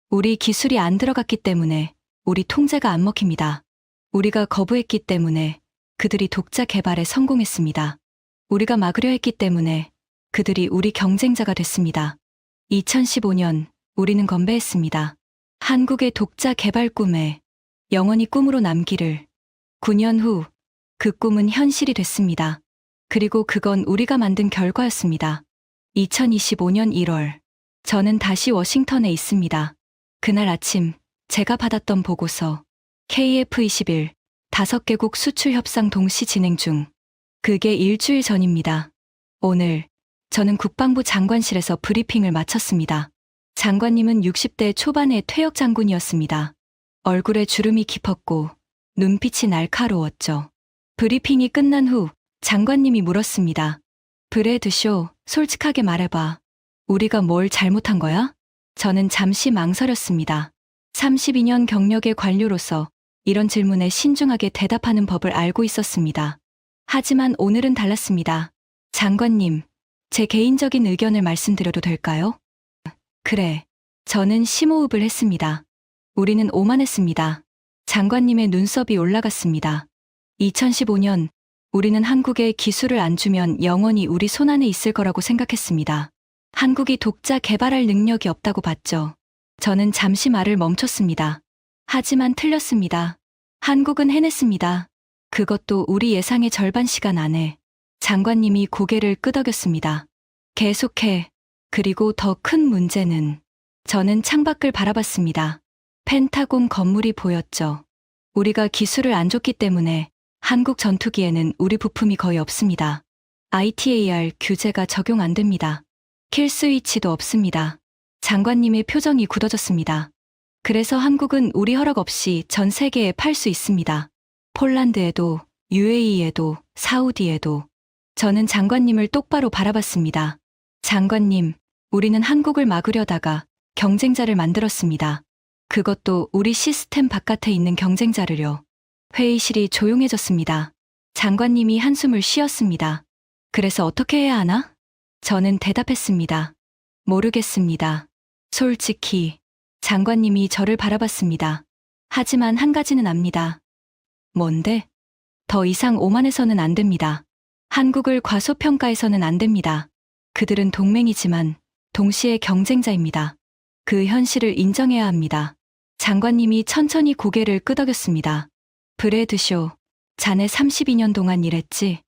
우리 기술이 안 들어갔기 때문에 우리 통제가 안 먹힙니다. 우리가 거부했기 때문에 그들이 독자 개발에 성공했습니다. 우리가 막으려 했기 때문에 그들이 우리 경쟁자가 됐습니다. 2015년 우리는 건배했습니다. 한국의 독자 개발 꿈에 영원히 꿈으로 남기를. 9년 후 그 꿈은 현실이 됐습니다. 그리고 그건 우리가 만든 결과였습니다. 2025년 1월. 저는 다시 워싱턴에 있습니다. 그날 아침 제가 받았던 보고서 KF21 5개국 수출 협상 동시 진행 중. 그게 일주일 전입니다. 오늘 저는 국방부 장관실에서 브리핑을 마쳤습니다. 장관님은 60대 초반의 퇴역 장군이었습니다. 얼굴에 주름이 깊었고 눈빛이 날카로웠죠. 브리핑이 끝난 후 장관님이 물었습니다. 브래드 쇼, 솔직하게 말해봐. 우리가 뭘 잘못한 거야? 저는 잠시 망설였습니다. 32년 경력의 관료로서 이런 질문에 신중하게 대답하는 법을 알고 있었습니다. 하지만 오늘은 달랐습니다. 장관님, 제 개인적인 의견을 말씀드려도 될까요? 그래. 저는 심호흡을 했습니다. 우리는 오만했습니다. 장관님의 눈썹이 올라갔습니다. 2015년, 우리는 한국에 기술을 안 주면 영원히 우리 손안에 있을 거라고 생각했습니다. 한국이 독자 개발할 능력이 없다고 봤죠. 저는 잠시 말을 멈췄습니다. 하지만 틀렸습니다. 한국은 해냈습니다. 그것도 우리 예상의 절반 시간 안에. 장관님이 고개를 끄덕였습니다. 계속해. 그리고 더 큰 문제는. 저는 창밖을 바라봤습니다. 펜타곤 건물이 보였죠. 우리가 기술을 안 줬기 때문에 한국 전투기에는 우리 부품이 거의 없습니다. ITAR 규제가 적용 안 됩니다. 킬 스위치도 없습니다. 장관님의 표정이 굳어졌습니다. 그래서 한국은 우리 허락 없이 전 세계에 팔 수 있습니다. 폴란드에도, UAE에도, 사우디에도. 저는 장관님을 똑바로 바라봤습니다. 장관님, 우리는 한국을 막으려다가 경쟁자를 만들었습니다. 그것도 우리 시스템 바깥에 있는 경쟁자를요. 회의실이 조용해졌습니다. 장관님이 한숨을 쉬었습니다. 그래서 어떻게 해야 하나? 저는 대답했습니다. 모르겠습니다. 솔직히. 장관님이 저를 바라봤습니다. 하지만 한 가지는 압니다. 뭔데? 더 이상 오만해서는 안 됩니다. 한국을 과소평가해서는 안 됩니다. 그들은 동맹이지만 동시에 경쟁자입니다. 그 현실을 인정해야 합니다. 장관님이 천천히 고개를 끄덕였습니다. 브래드 쇼, 자네 32년 동안 일했지?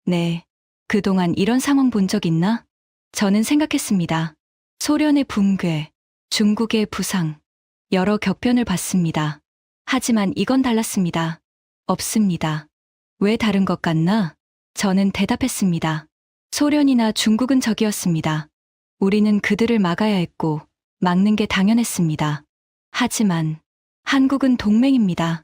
네. 그동안 이런 상황 본 적 있나? 저는 생각했습니다. 소련의 붕괴, 중국의 부상, 여러 격변을 봤습니다. 하지만 이건 달랐습니다. 없습니다. 왜 다른 것 같나? 저는 대답했습니다. 소련이나 중국은 적이었습니다. 우리는 그들을 막아야 했고, 막는 게 당연했습니다. 하지만 한국은 동맹입니다.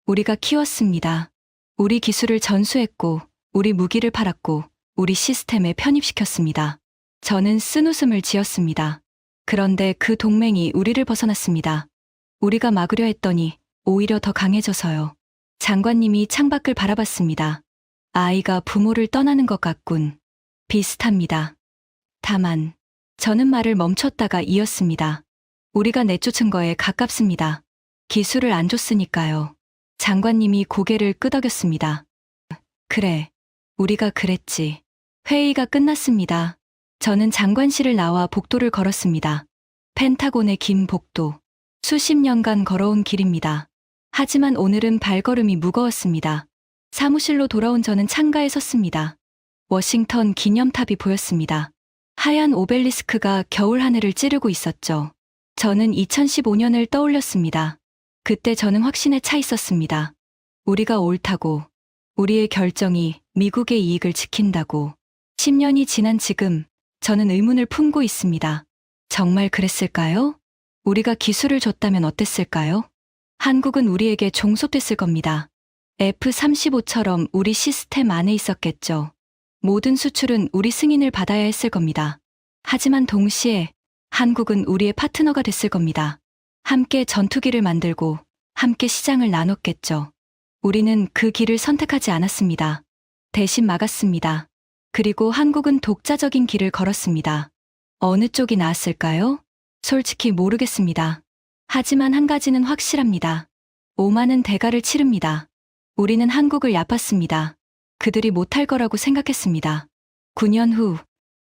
우리가 키웠습니다. 우리 기술을 전수했고, 우리 무기를 팔았고, 우리 시스템에 편입시켰습니다. 저는 쓴웃음을 지었습니다. 그런데 그 동맹이 우리를 벗어났습니다. 우리가 막으려 했더니 오히려 더 강해져서요. 장관님이 창밖을 바라봤습니다. 아이가 부모를 떠나는 것 같군. 비슷합니다. 다만, 저는 말을 멈췄다가 이었습니다. 우리가 내쫓은 거에 가깝습니다. 기술을 안 줬으니까요. 장관님이 고개를 끄덕였습니다. 그래, 우리가 그랬지. 회의가 끝났습니다. 저는 장관실을 나와 복도를 걸었습니다. 펜타곤의 긴 복도. 수십 년간 걸어온 길입니다. 하지만 오늘은 발걸음이 무거웠습니다. 사무실로 돌아온 저는 창가에 섰습니다. 워싱턴 기념탑이 보였습니다. 하얀 오벨리스크가 겨울 하늘을 찌르고 있었죠. 저는 2015년을 떠올렸습니다. 그때 저는 확신에 차 있었습니다. 우리가 옳다고, 우리의 결정이 미국의 이익을 지킨다고. 10년이 지난 지금, 저는 의문을 품고 있습니다. 정말 그랬을까요? 우리가 기술을 줬다면 어땠을까요? 한국은 우리에게 종속됐을 겁니다. F-35처럼 우리 시스템 안에 있었겠죠. 모든 수출은 우리 승인을 받아야 했을 겁니다. 하지만 동시에 한국은 우리의 파트너가 됐을 겁니다. 함께 전투기를 만들고 함께 시장을 나눴겠죠. 우리는 그 길을 선택하지 않았습니다. 대신 막았습니다. 그리고 한국은 독자적인 길을 걸었습니다. 어느 쪽이 나았을까요? 솔직히 모르겠습니다. 하지만 한 가지는 확실합니다. 오만은 대가를 치릅니다. 우리는 한국을 얕봤습니다. 그들이 못할 거라고 생각했습니다. 9년 후,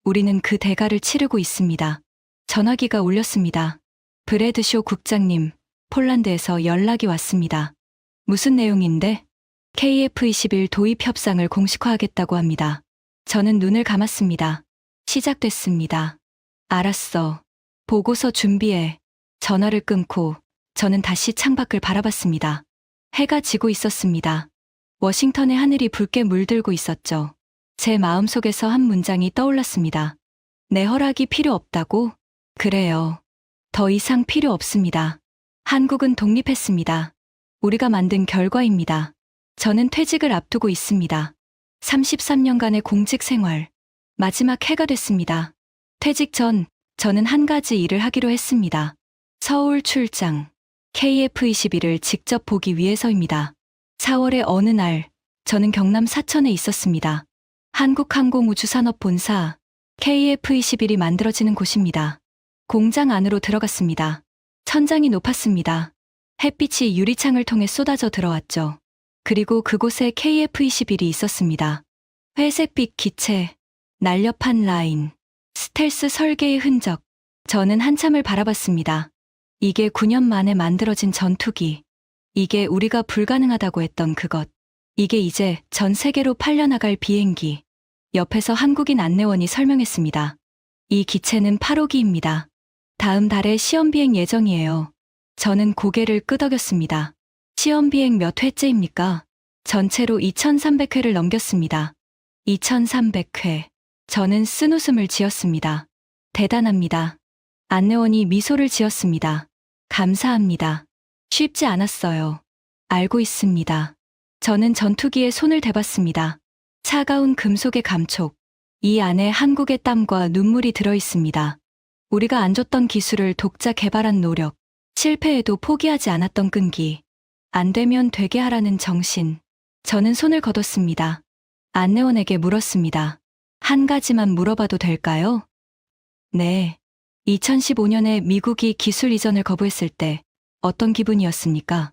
우리는 그 대가를 치르고 있습니다. 전화기가 울렸습니다. 브래드 쇼 국장님, 폴란드에서 연락이 왔습니다. 무슨 내용인데? KF-21 도입 협상을 공식화하겠다고 합니다. 저는 눈을 감았습니다. 시작됐습니다. 알았어. 보고서 준비해. 전화를 끊고 저는 다시 창밖을 바라봤습니다. 해가 지고 있었습니다. 워싱턴의 하늘이 붉게 물들고 있었죠. 제 마음속에서 한 문장이 떠올랐습니다. 내 허락이 필요 없다고? 그래요. 더 이상 필요 없습니다. 한국은 독립했습니다. 우리가 만든 결과입니다. 저는 퇴직을 앞두고 있습니다. 33년간의 공직 생활. 마지막 해가 됐습니다. 퇴직 전 저는 한 가지 일을 하기로 했습니다. 서울 출장. KF-21을 직접 보기 위해서입니다. 4월의 어느 날, 저는 경남 사천에 있었습니다. 한국항공우주산업본사 KF-21이 만들어지는 곳입니다. 공장 안으로 들어갔습니다. 천장이 높았습니다. 햇빛이 유리창을 통해 쏟아져 들어왔죠. 그리고 그곳에 KF-21이 있었습니다. 회색빛 기체, 날렵한 라인, 스텔스 설계의 흔적. 저는 한참을 바라봤습니다. 이게 9년 만에 만들어진 전투기. 이게 우리가 불가능하다고 했던 그것. 이게 이제 전 세계로 팔려나갈 비행기. 옆에서 한국인 안내원이 설명했습니다. 이 기체는 8호기입니다. 다음 달에 시험 비행 예정이에요. 저는 고개를 끄덕였습니다. 시험 비행 몇 회째입니까? 전체로 2300회를 넘겼습니다. 2300회. 저는 쓴웃음을 지었습니다. 대단합니다. 안내원이 미소를 지었습니다. 감사합니다. 쉽지 않았어요. 알고 있습니다. 저는 전투기에 손을 대봤습니다. 차가운 금속의 감촉. 이 안에 한국의 땀과 눈물이 들어있습니다. 우리가 안 줬던 기술을 독자 개발한 노력. 실패해도 포기하지 않았던 끈기. 안 되면 되게 하라는 정신. 저는 손을 거뒀습니다. 안내원에게 물었습니다. 한 가지만 물어봐도 될까요? 네. 2015년에 미국이 기술 이전을 거부했을 때 어떤 기분이었습니까?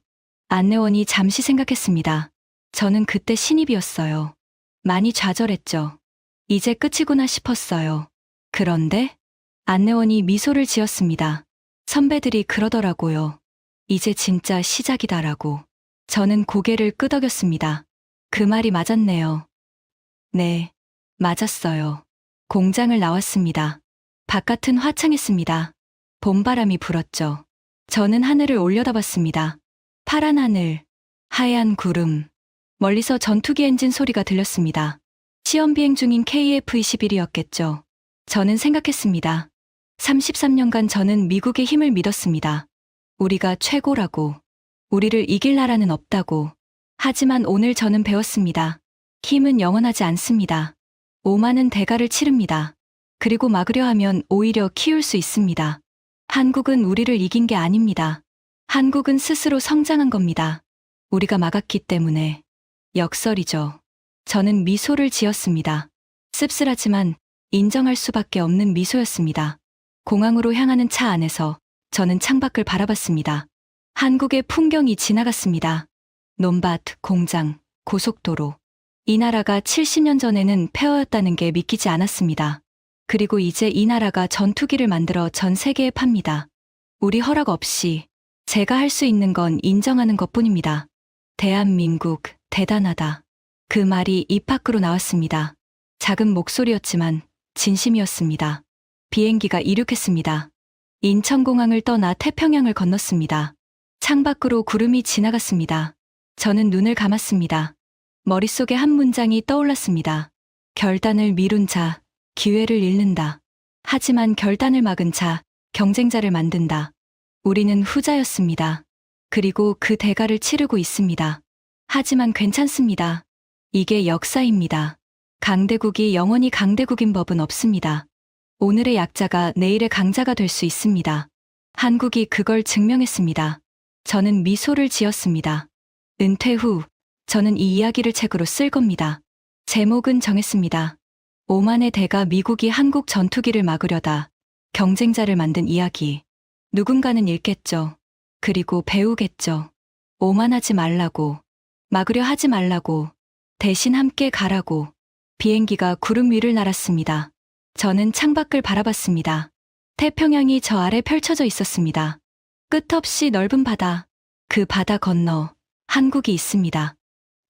안내원이 잠시 생각했습니다. 저는 그때 신입이었어요. 많이 좌절했죠. 이제 끝이구나 싶었어요. 그런데 안내원이 미소를 지었습니다. 선배들이 그러더라고요. 이제 진짜 시작이다라고. 저는 고개를 끄덕였습니다. 그 말이 맞았네요. 네, 맞았어요. 공장을 나왔습니다. 바깥은 화창했습니다. 봄바람이 불었죠. 저는 하늘을 올려다봤습니다. 파란 하늘, 하얀 구름. 멀리서 전투기 엔진 소리가 들렸습니다. 시험 비행 중인 KF-21이었겠죠. 저는 생각했습니다. 33년간 저는 미국의 힘을 믿었습니다. 우리가 최고라고. 우리를 이길 나라는 없다고. 하지만 오늘 저는 배웠습니다. 힘은 영원하지 않습니다. 오만은 대가를 치릅니다. 그리고 막으려 하면 오히려 키울 수 있습니다. 한국은 우리를 이긴 게 아닙니다. 한국은 스스로 성장한 겁니다. 우리가 막았기 때문에. 역설이죠. 저는 미소를 지었습니다. 씁쓸하지만 인정할 수밖에 없는 미소였습니다. 공항으로 향하는 차 안에서 저는 창밖을 바라봤습니다. 한국의 풍경이 지나갔습니다. 논밭, 공장, 고속도로. 이 나라가 70년 전에는 폐허였다는 게 믿기지 않았습니다. 그리고 이제 이 나라가 전투기를 만들어 전 세계에 팝니다. 우리 허락 없이 제가 할 수 있는 건 인정하는 것뿐입니다. 대한민국, 대단하다. 그 말이 입 밖으로 나왔습니다. 작은 목소리였지만 진심이었습니다. 비행기가 이륙했습니다. 인천공항을 떠나 태평양을 건넜습니다. 창밖으로 구름이 지나갔습니다. 저는 눈을 감았습니다. 머릿속에 한 문장이 떠올랐습니다. 결단을 미룬 자, 기회를 잃는다. 하지만 결단을 막은 자, 경쟁자를 만든다. 우리는 후자였습니다. 그리고 그 대가를 치르고 있습니다. 하지만 괜찮습니다. 이게 역사입니다. 강대국이 영원히 강대국인 법은 없습니다. 오늘의 약자가 내일의 강자가 될 수 있습니다. 한국이 그걸 증명했습니다. 저는 미소를 지었습니다. 은퇴 후 저는 이 이야기를 책으로 쓸 겁니다. 제목은 정했습니다. 오만의 대가 미국이 한국 전투기를 막으려다 경쟁자를 만든 이야기. 누군가는 읽겠죠. 그리고 배우겠죠. 오만하지 말라고. 막으려 하지 말라고. 대신 함께 가라고. 비행기가 구름 위를 날았습니다. 저는 창밖을 바라봤습니다. 태평양이 저 아래 펼쳐져 있었습니다. 끝없이 넓은 바다. 그 바다 건너 한국이 있습니다.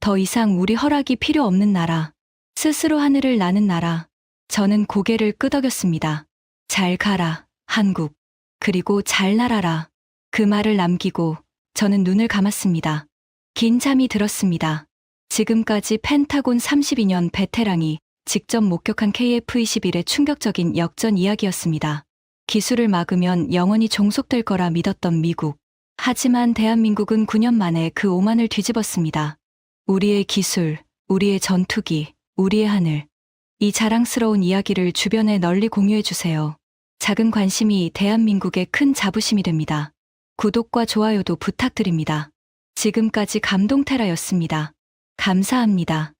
더 이상 우리 허락이 필요 없는 나라. 스스로 하늘을 나는 나라. 저는 고개를 끄덕였습니다. 잘 가라, 한국. 그리고 잘 날아라. 그 말을 남기고 저는 눈을 감았습니다. 긴 잠이 들었습니다. 지금까지 펜타곤 32년 베테랑이 직접 목격한 KF-21의 충격적인 역전 이야기였습니다. 기술을 막으면 영원히 종속될 거라 믿었던 미국. 하지만 대한민국은 9년 만에 그 오만을 뒤집었습니다. 우리의 기술, 우리의 전투기, 우리의 하늘. 이 자랑스러운 이야기를 주변에 널리 공유해주세요. 작은 관심이 대한민국의 큰 자부심이 됩니다. 구독과 좋아요도 부탁드립니다. 지금까지 감동테라였습니다. 감사합니다.